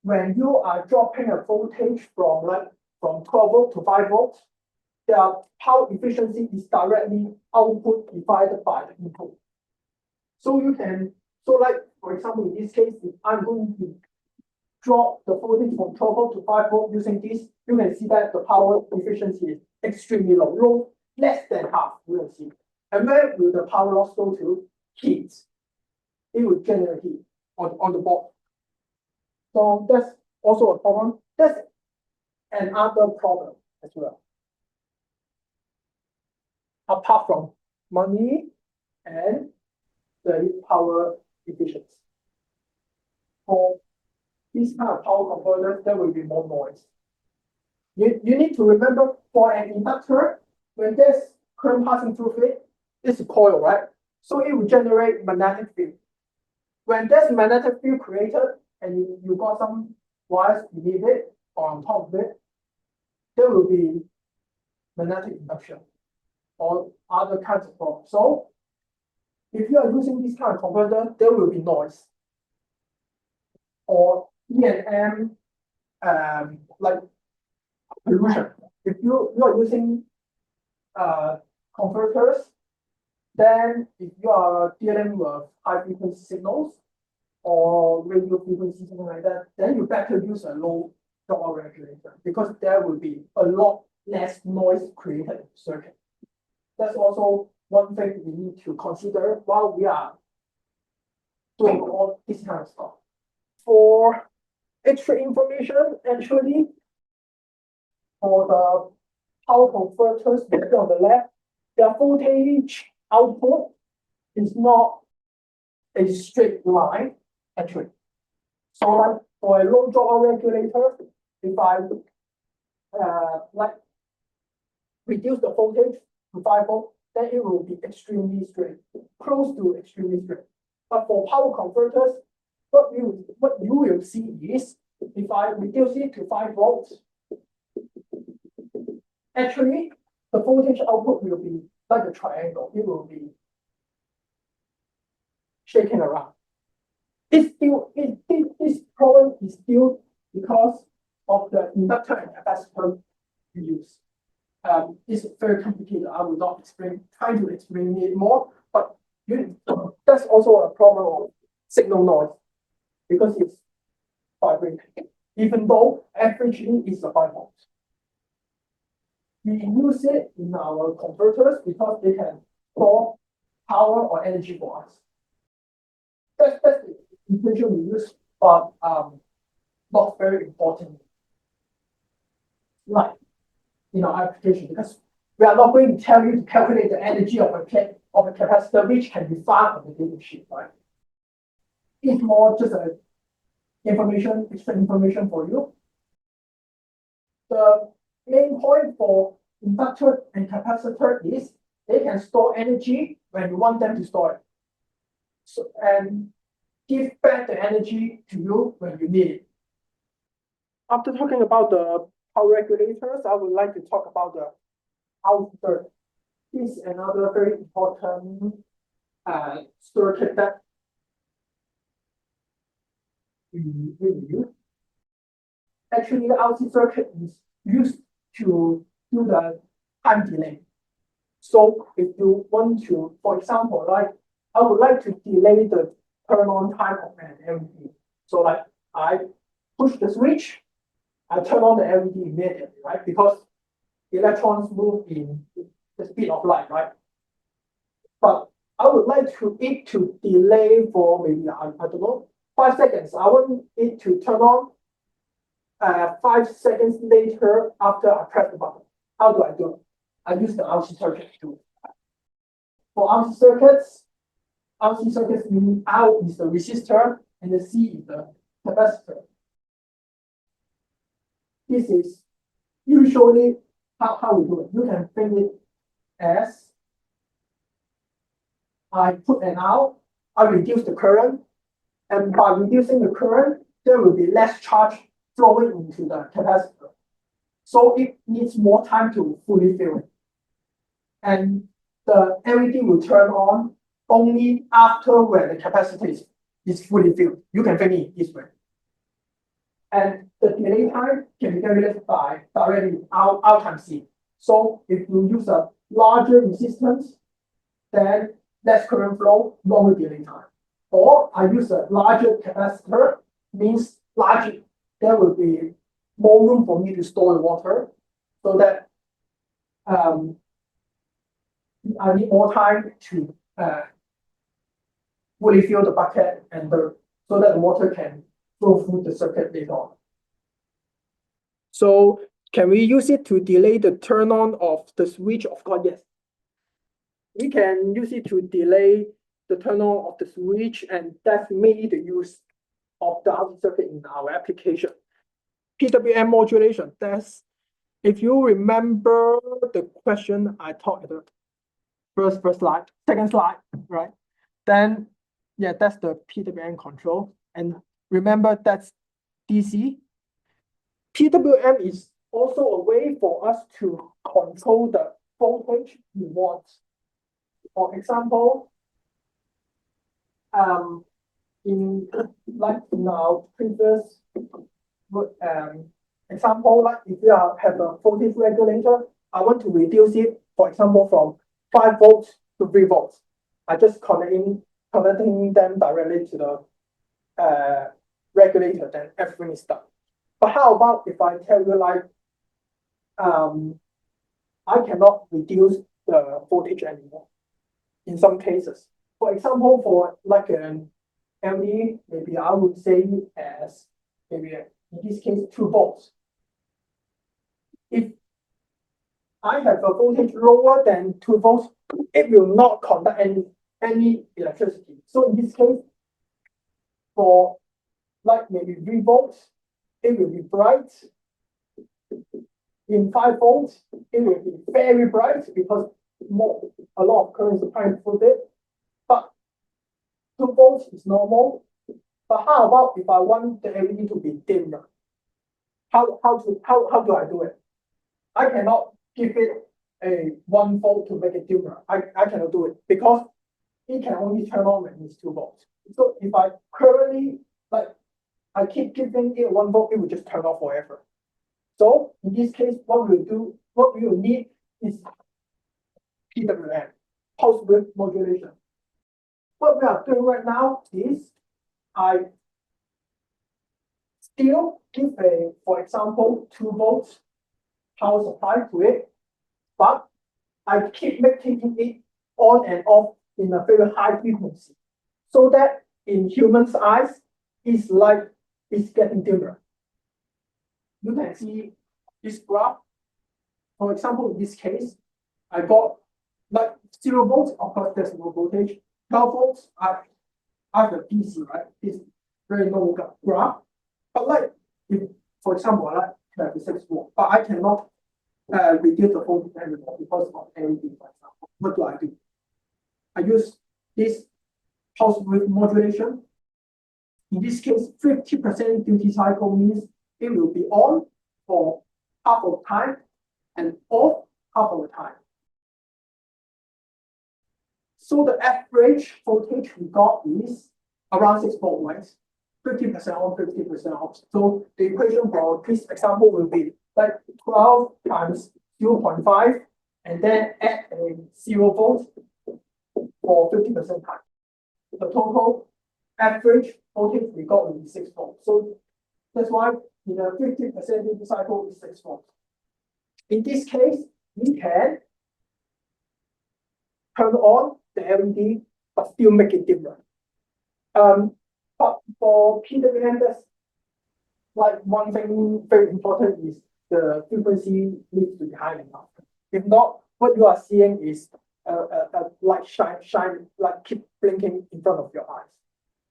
A: when you are dropping a voltage from 12 volt to 5 volts, their power efficiency is directly output divided by the input. So for example, in this case, if I'm going to drop the voltage from 12 volt to 5 volt using this, you can see that the power efficiency is extremely low. less than half, we will see. And where will the power loss go to? Heat. It will generate heat on the board. So that's also a problem. That's another problem as well. Apart from money and the power efficiency. For this kind of power converters, there will be more noise. You need to remember for an inductor, when there's current passing through it, it's a coil, right? So it will generate magnetic field. When there's magnetic field created and you got some wires beneath it or on top of it, there will be magnetic induction or other kinds of problems. So if you are using this kind of converter, there will be noise or E&M like pollution. If you are using converters, then if you are dealing with high frequency signals or radio frequency, something like that, then you better use a low draw regulator because there will be a lot less noise created in the circuit. That's also one thing we need to consider while we are doing all this kind of stuff. For extra information, actually, for the power converters on the left, their voltage output is not a straight line, actually. So like for a low draw regulator, if I like reduce the voltage to 5 volts, then it will be extremely straight, close to extremely straight. But for power converters, what you will see is if I reduce it to 5 volts, actually the voltage output will be like a triangle. It will be shaking around. This problem is still because of the inductor and capacitor we use. It's very complicated. I will not try to explain it more, but that's also a problem of signal noise because it's vibrating, even though averagely is a 5 volts. We use it in our converters because they can store power or energy for us. That's the equation we use, but not very important. Like in our application, because we are not going to tell you to calculate the energy of a capacitor, which can be found on the data sheet, right? It's more just a extra information for you. The main point for inductor and capacitor is they can store energy when you want them to store it. So, and give back the energy to you when you need it. After talking about the power regulators, I would like to talk about the output. This is another very important circuit that we use. Actually, the RC circuit is used to do the time delay. So if you want to, for example, like I would like to delay the turn on time of an LED. So like I push the switch, I turn on the LED immediately, right? Because electrons move in the speed of light, right? But I would like it to delay for maybe, I don't know, 5 seconds. I want it to turn on 5 seconds later after I press the button. How do I do it? I use the RC circuit to do it. For RC circuits meaning R is the resistor and the C is the capacitor. This is usually how we do it. You can think it as I put an R, I reduce the current, and by reducing the current, there will be less charge flowing into the capacitor. So it needs more time to fully fill it. And the LED will turn on only after when the capacitor is fully filled. You can think it this way. And the delay time can be calculated by directly R times C. So if you use a larger resistance, then less current flow, longer delay time. Or I use a larger capacitor, means larger, there will be more room for me to store the water, so that I need more time to fully fill the bucket and so that the water can flow through the circuit later on. So can we use it to delay the turn on of the switch? Of course, yes. We can use it to delay the turn on of the switch, and that's mainly the use of the housing circuit in our application. PWM modulation, that's, if you remember the question I taught at the first slide, second slide, right? Then, yeah, that's the PWM control. And remember, that's DC. PWM is also a way for us to control the voltage we want. For example, in our previous example, like if you have a voltage regulator, I want to reduce it, for example, from 5 volts to 3 volts. I just connecting them directly to the regulator, then everything is done. But how about if I tell you like I cannot reduce the voltage anymore in some cases. For example, for like an LED, maybe I would say as maybe in this case 2 volts. If I have a voltage lower than 2 volts, it will not conduct any electricity. So in this case, for like maybe 3 volts, it will be bright. In 5 volts, it will be very bright because a lot of current is applying through it. But 2 volts is normal. But how about if I want the LED to be dimmer? How do I do it? I cannot give it a 1 volt to make it dimmer. I cannot do it because it can only turn on when it's 2 volts. So if I currently I keep giving it 1 volt, it will just turn off forever. So in this case, what we will need is PWM, pulse width modulation. What we are doing right now is I still give for example, 2 volts power supply to it, but I keep making it on and off in a very high frequency, so that in humans' eyes, it's getting dimmer. You can see this graph. For example, in this case, I got like 0 volts, of course, there's no voltage. 12 volts, I have a DC, right? It's very low graph. But like, if, for example, I like 26 volts, but I cannot reduce the voltage anymore because of LED, for example. What do? I use this pulse width modulation. In this case, 50% duty cycle means it will be on for half of the time and off half of the time. So the average voltage we got is around 6 volts, right? 50% on, 50% off. So the equation for this example will be like 12 times 0.5 and then add a 0 volt for 50% time. The total average voltage we got will be 6 volts. So that's why in a 50% duty cycle is 6 volts. In this case, we can turn on the LED but still make it dimmer. But for PWM, that's like one thing very important is the frequency needs to be high enough. If not, what you are seeing is a light shine, like keep blinking in front of your eyes,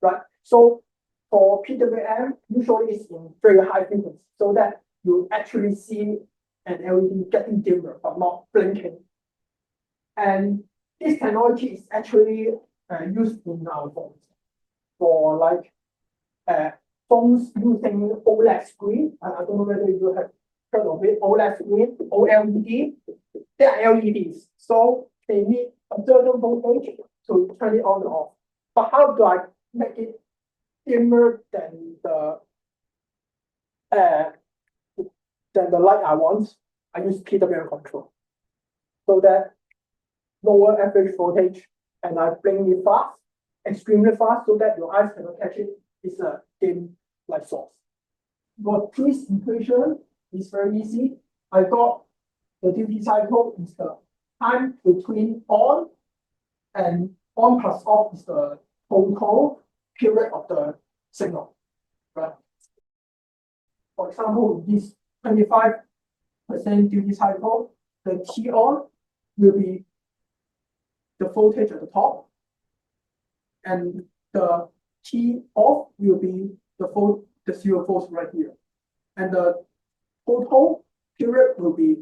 A: right? So for PWM, usually it's in very high frequency, so that you actually see an LED getting dimmer but not blinking. And this technology is actually used in our phones for like phones using OLED screen. I don't know whether you have heard of it. OLED screen, OLED. They are LEDs, so they need a certain voltage to turn it on and off. But how do I make it dimmer than the light I want? I use PWM control, so that lower average voltage, and I bring it fast, extremely fast, so that your eyes cannot catch it. It's a dim light source. For this equation is very easy. I got the duty cycle is the time between on and on plus off is the total period of the signal, right? For example, this 25% duty cycle, the T on will be the voltage at the top, and the T off will be the 0 volts right here, and the total period will be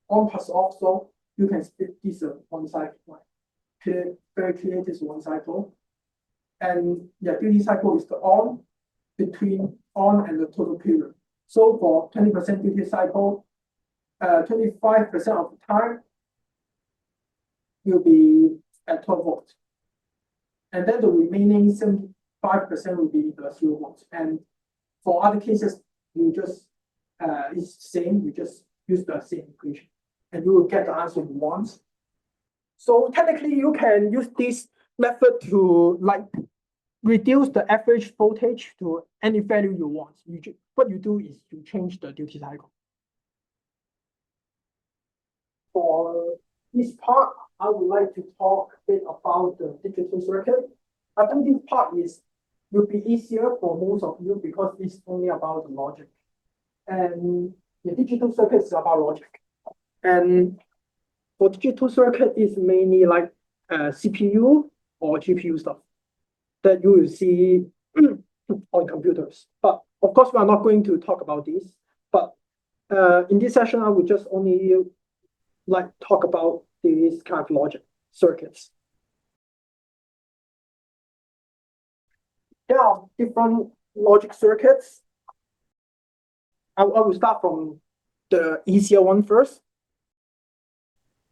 A: on plus off. So you can split this one cycle, right? Very clear, this one cycle, and yeah, duty cycle is the on between on and the total period. So for 20% duty cycle, 25% of the time will be at 12 volts. And then the remaining 75% will be the 0 volts. And for other cases, you just it's the same, you just use the same equation and you will get the answer you want. So technically you can use this method to like reduce the average voltage to any value you want. What you do is you change the duty cycle. For this part, I would like to talk a bit about the digital circuit. I think this part will be easier for most of you because it's only about the logic. And the digital circuit is about logic. And for digital circuit, it's mainly like CPU or GPU stuff that you will see on computers. But of course, we are not going to talk about this. But in this session, I will just only like talk about these kind of logic circuits. There are different logic circuits. I will start from the easier one first.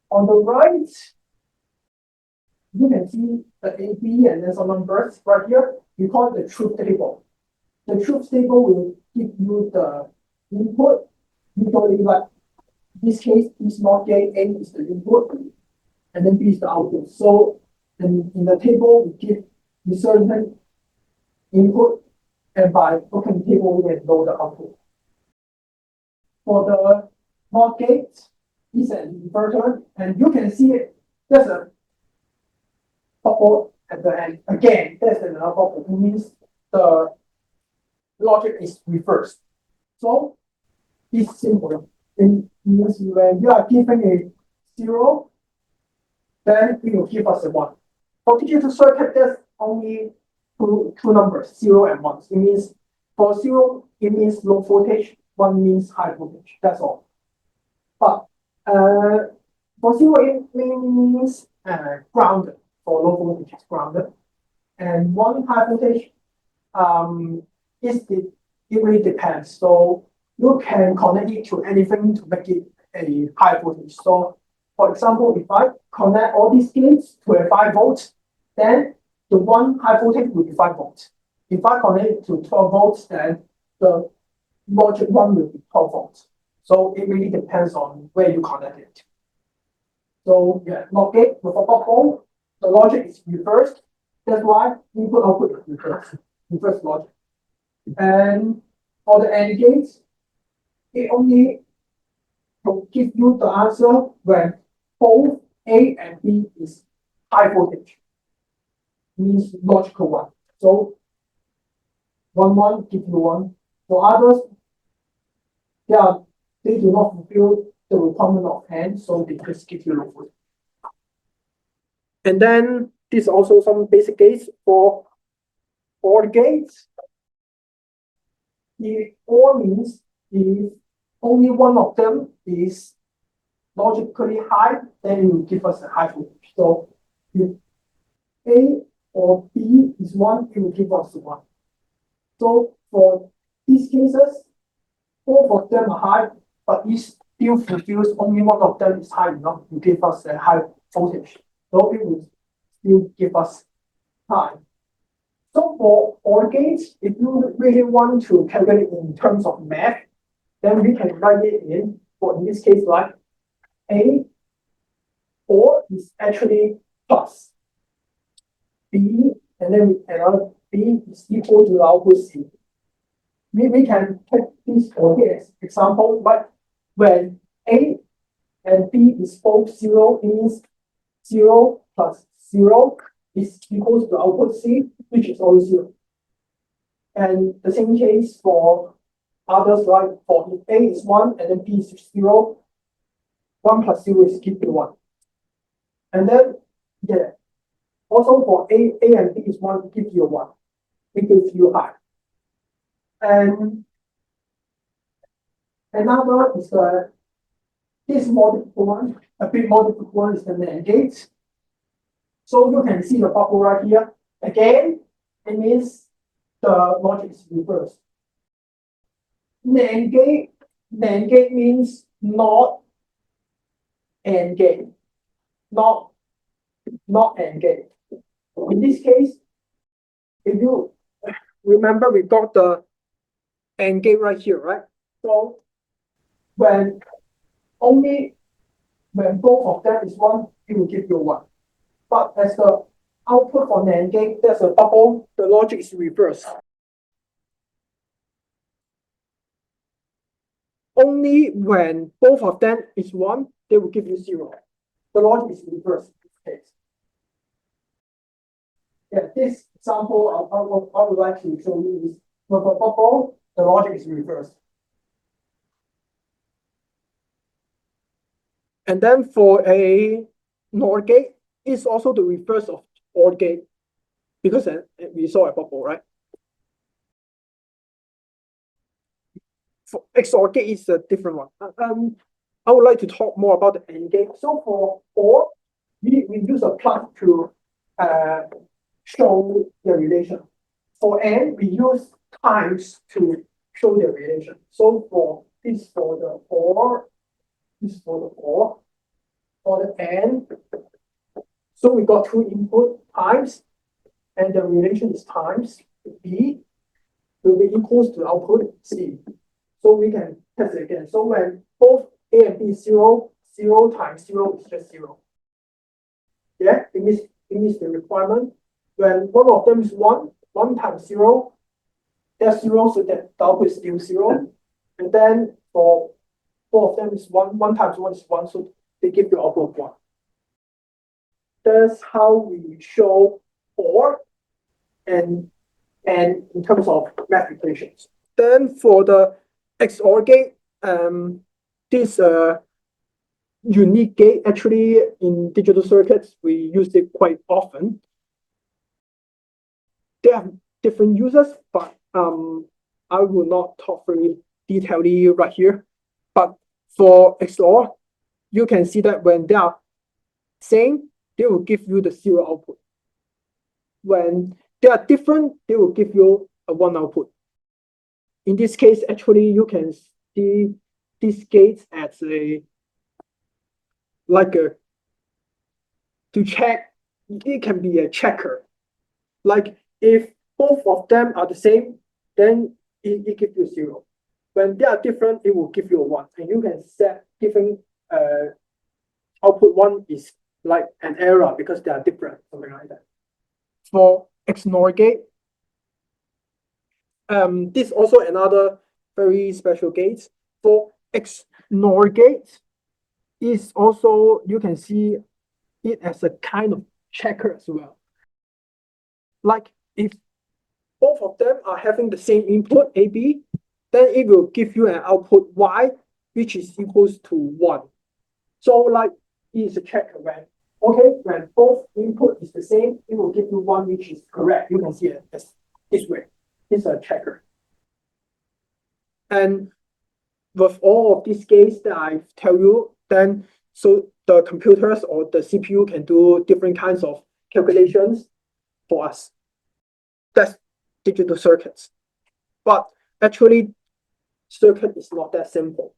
A: On the right, you can see the AB and then some numbers right here. We call it the truth table. The truth table will give you the input. Usually, like in this case, this not gate A is the input, and then B is the output. So in the table, we give you certain input, and by looking at the table, we can know the output. For the NOT gate, it's an inverter, and you can see it. There's a bubble at the end. Again, there's another bubble. It means the logic is reversed. So it's simple. It means when you are giving a 0, then it will give us a 1. For digital circuit, there's only two numbers, 0 and 1. It means for 0, it means low voltage. 1 means high voltage. That's all. But for 0, it means grounded. For low voltage, it's grounded. And 1 high voltage, it really depends. So you can connect it to anything to make it a high voltage. So for example, if I connect all these gates to a 5 volts, then the 1 high voltage will be 5 volts. If I connect it to 12 volts, then the logic 1 will be 12 volts. So it really depends on where you connect it. So yeah, NOT gate with a bubble, the logic is reversed. That's why input output is reversed. Reverse logic. And for the AND gates, it only will give you the answer when both A and B is high voltage. Means logical 1. So 1 give you 1. For others, they do not fulfill the requirement of AND, so they just give you low voltage. And then this is also some basic gates for OR gates. The OR means if only one of them is logically high, then it will give us a high voltage. So if A or B is 1, it will give us 1. So for these cases, both of them are high, but it still fulfills only one of them is high enough to give us a high voltage. So it will still give us high. So for OR gates, if you really want to calculate in terms of math, then we can write it in this case like A OR is actually plus B, and then another B is equal to the output C. We can take this for this example, but when A and B is both 0, it means 0 plus 0 is equals to output C, which is always 0. And the same case for others, right? For if A is 1 and then B is 0, 1 plus 0 is equal to 1. And then, yeah, also for A and B is 1, it gives you 1. It gives you I. And another is this more difficult one, a bit more difficult one is the NAND gate. So you can see the bubble right here. Again, it means the logic is reversed. NAND gate means not AND gate, not AND gate. In this case, if you remember, we got the AND gate right here, right? So when both of them is 1, it will give you 1. But as the output for NAND gate, there's a bubble, the logic is reversed. Only when both of them is 1, they will give you 0. The logic is reversed in this case. Yeah, this example I would like to show you is with a bubble, the logic is reversed. And then for a NOR gate, it's also the reverse of OR gate because we saw a bubble, right? For XOR gate is a different one. I would like to talk more about the AND gate. So for OR, we use a plug to show the relation. For AND, we use times to show the relation. So for this for the OR, this for the OR, for the AND. So we got 2 input times, and the relation is times B will be equals to output C. So we can test it again. So when both A and B is 0, 0 times 0 is just 0. Yeah, it means the requirement. When one of them is 1, 1 times 0, that's 0, so that the output is still 0. And then for both of them is 1, 1 times 1 is 1, so they give you output of 1. That's how we show OR and in terms of math equations. Then for the XOR gate, this unique gate, actually in digital circuits, we use it quite often. They have different uses, but I will not talk very detailedly right here. But for XOR, you can see that when they are same, they will give you the 0 output. When they are different, they will give you a 1 output. In this case, actually, you can see these gates as to check, it can be a checker. Like if both of them are the same, then it gives you 0. When they are different, it will give you a 1. And you can set giving output 1 is like an error because they are different, something like that. For XNOR gate, this is also another very special gate. For XNOR gate, is also, you can see it as a kind of checker as well. Like if both of them are having the same input AB, then it will give you an output Y, which is equals to 1. So like it is a checker when both input is the same, it will give you 1, which is correct. You can see it as this way. It's a checker. And with all of these gates that I tell you, then so the computers or the CPU can do different kinds of calculations for us. That's digital circuits. But actually, circuit is not that simple.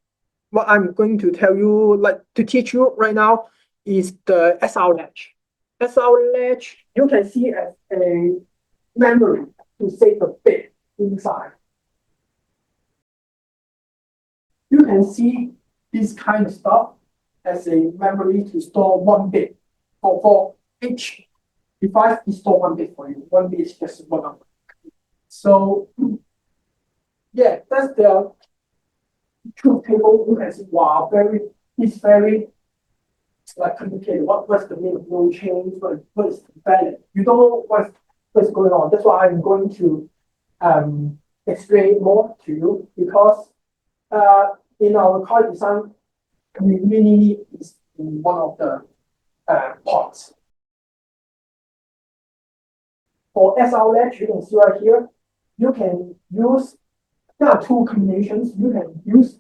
A: What I'm going to tell you, like to teach you right now, is the SR latch. SR latch, you can see as a memory to save a bit inside. You can see this kind of stuff as a memory to store 1 bit. For each device, it store 1 bit for you. 1 bit is just 1 number. So yeah, that's the truth table. You can see, wow, it's very like complicated. What's the meaning of no change? What is valid? You don't know what's going on. That's why I'm going to explain more to you, because in our car design, we really need this in one of the parts. For SR you can see right here, you can use, there are two combinations. You can use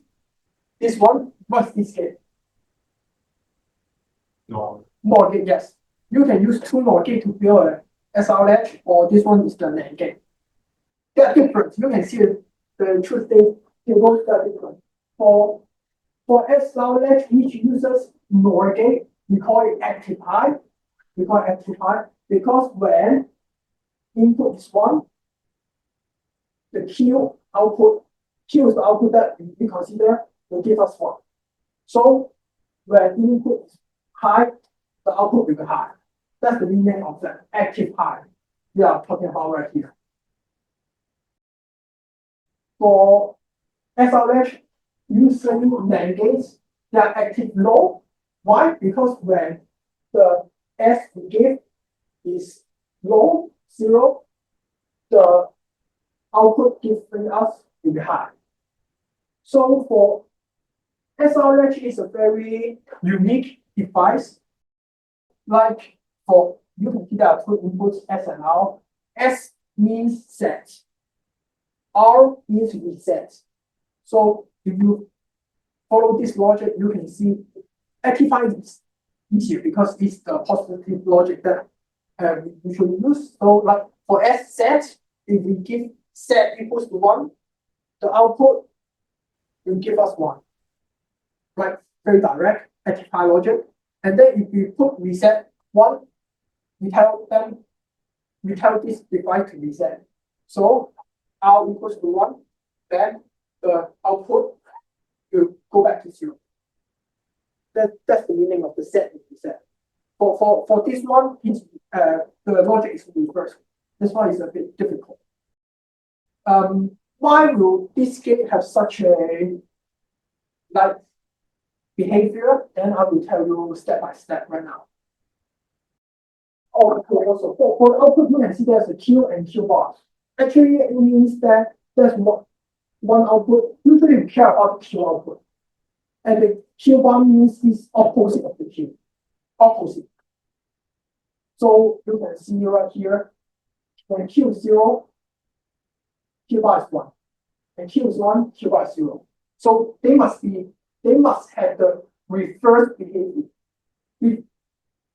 A: this one. What's this gate?
B: No.
A: NOR gate, yes. You can use two NOR gate to build a SR latch, or this one is the NAND gate. They are different. You can see the truth tables are different. For SR latch, which uses NOR gate, we call it active high. We call it active high because when input is 1, the Q is the output that we consider will give us 1. So when input is high, the output will be high. That's the meaning of the active high we are talking about right here. For SRH, using NAND gates, they are active low. Why? Because when the S we give is low, 0, the output given us will be high. So for SRH is a very unique device. Like for, you can see there are two inputs, S and R. S means set. R means reset. So if you follow this logic, you can see actifying is easier because it's the positive logic that we usually use. So like for S set, if we give set equals to 1, the output will give us 1. Right? Very direct, actify logic. And then if we put reset 1, we tell this device to reset. So R equals to 1, then the output will go back to 0. That's the meaning of the set and reset. For this one, it's, the logic is reversed. This one is a bit difficult. Why will this gate have such a like behavior? Then I will tell you step by step right now. Oh, also for the output, you can see there's a Q and Q bar. Actually, it means that there's one output. Usually, we care about the Q output, and the Q bar means this opposite of the Q. Opposite. So you can see right here, when Q is 0, Q bar is 1, and Q is 1, Q bar is 0. So they must have the reverse behavior. If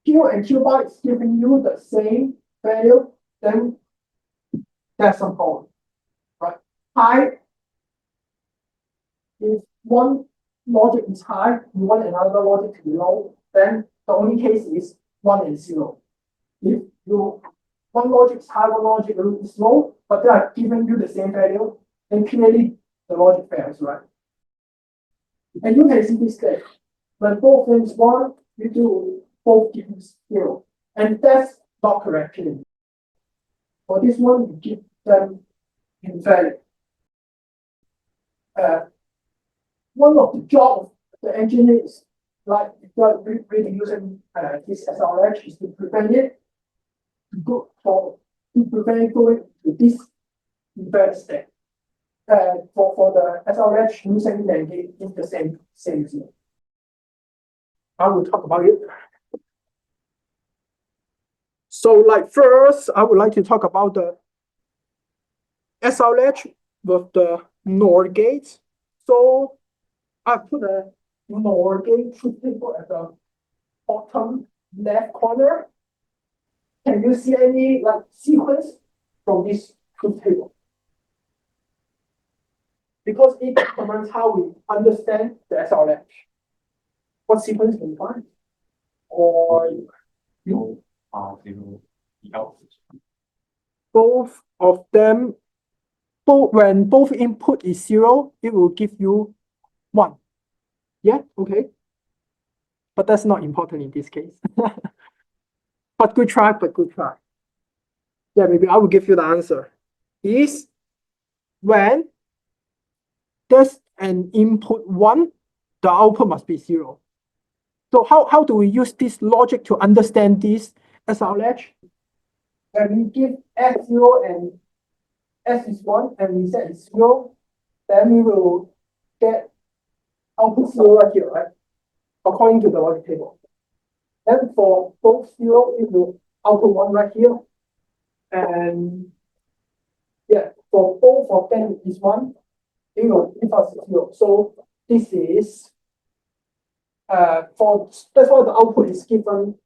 A: Q and Q bar is giving you the same value, then there's some problem, right? High, if one logic is high, you want another logic to be low, then the only case is 1 and 0. If one logic is high, one logic is low, but they are giving you the same value, then clearly the logic fails, right? And you can see this case. When both things 1, you do both give 0. And that's not correct. For this one, you give them invalid. One of the job of the engineer is, like if you are really using this SRH, is to prevent it going to this invalid state. For the SRH using NAND gate is the same thing. I will talk about it. So like first, I would like to talk about the SRH with the NOR gate. So I put a NOR gate truth table at the bottom left corner. Can you see any like sequence from this truth table? Because it determines how we understand the SRH. What sequence can you find? Or you? Both of them, when both input is 0, it will give you 1. Yeah, okay. But that's not important in this case. But good try. Yeah, maybe I will give you the answer. Is when there's an input 1, the output must be 0. So how do we use this logic to understand this SR latch? When we give S0 and S is 1 and reset is 0, then we will get output 0 right here, right? According to the logic table. Then for both 0, it will output 1 right here. And yeah, for both of them is 1, it will give us 0. So this is that's why the output is given.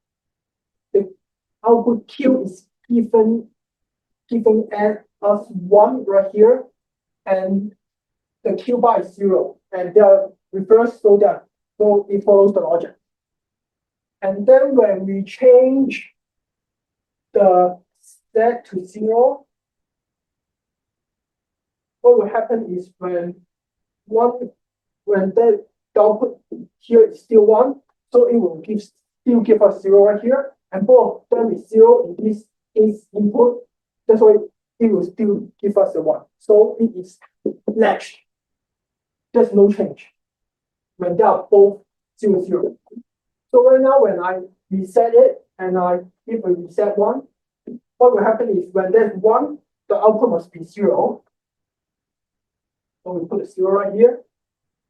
A: The output Q is given as us 1 right here, and the Q bar is 0, and they are reversed, so it follows the logic. And then when we change the set to 0, what will happen is when the output here is still 1, so it will still give us 0 right here, and both of them is 0 in this is input. That's why it will still give us a 1. So it is latched. There's no change when they are both 0, 0. So right now when I reset it and I give a reset 1, what will happen is when there's 1, the output must be 0. So we put a 0 right here.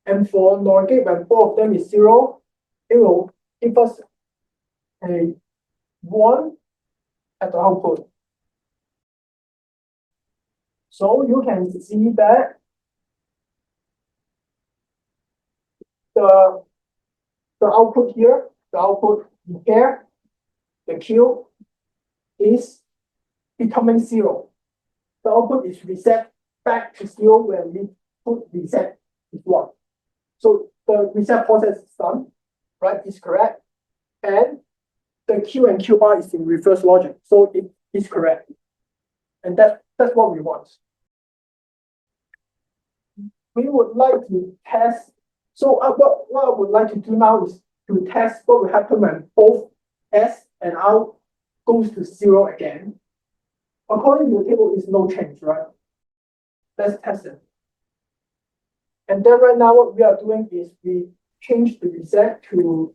A: And for NOR gate, when both of them is 0, it will give us a 1 at the output. So you can see that the output here, the output here, the Q is becoming 0. The output is reset back to 0 when we put reset is 1. So the reset process is done, right? Is correct. And the Q and Q bar is in reverse logic, so it is correct. And that's what we want. We would like to test. So what I would like to do now is to test what will happen when both S and R goes to 0 again. According to the table, is no change, right? Let's test it. And then right now what we are doing is we change the reset to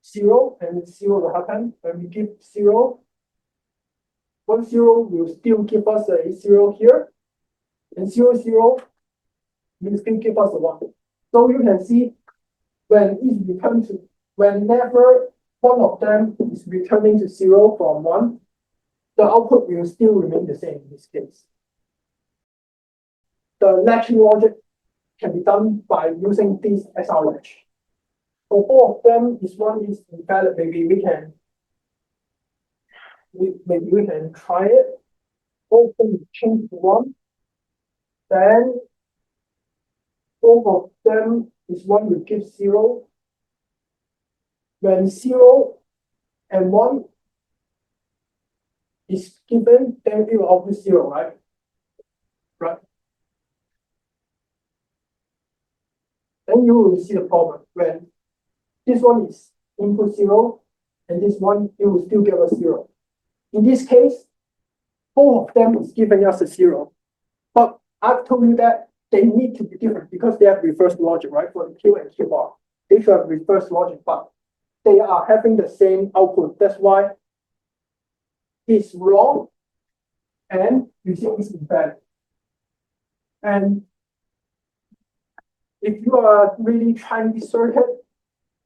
A: 0, and 0 will happen. When we give 0, 1, 0 will still give us a 0 here, and 0, 0 will still give us a 1. So you can see whenever one of them is returning to 0 from 1, the output will still remain the same in this case. The latching logic can be done by using this SR latch. For both of them, this one is invalid. Maybe we can try it. Both of them change to 1. Then both of them is 1 will give 0. When 0 and 1 is given, then it will output 0, right? Right. Then you will see the problem when this one is input 0 and this one, it will still give us 0. In this case, both of them is giving us a 0. But I've told you that they need to be different because they have reverse logic, right? For the Q and Q bar, they should have reverse logic, but they are having the same output. That's why it's wrong and you see it's invalid. And if you are really trying this circuit,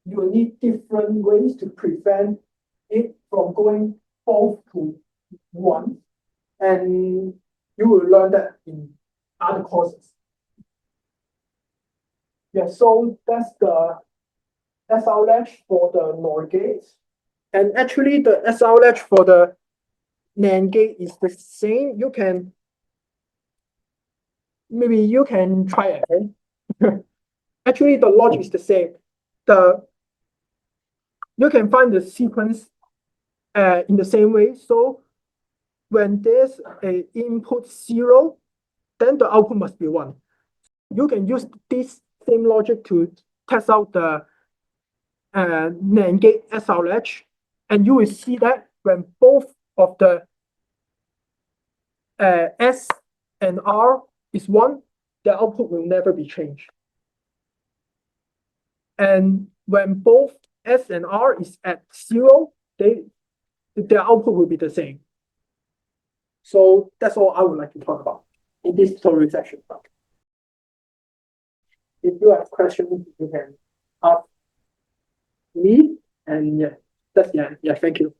A: you will need different ways to prevent it from going both to 1. And you will learn that in other courses. Yeah, so that's the SR latch for the NOR gate. And actually the SR latch for the NAND gate is the same. Maybe you can try it. Actually, the logic is the same. You can find the sequence in the same way. So when there's a input 0, then the output must be 1. You can use this same logic to test out the NAND gate SR latch, and you will see that when both of the S and R is 1, the output will never be changed. And when both S and R is at 0, their output will be the same. So that's all I would like to talk about in this tutorial session. If you have questions, you can ask me, and yeah, that's the end. Yeah, thank you.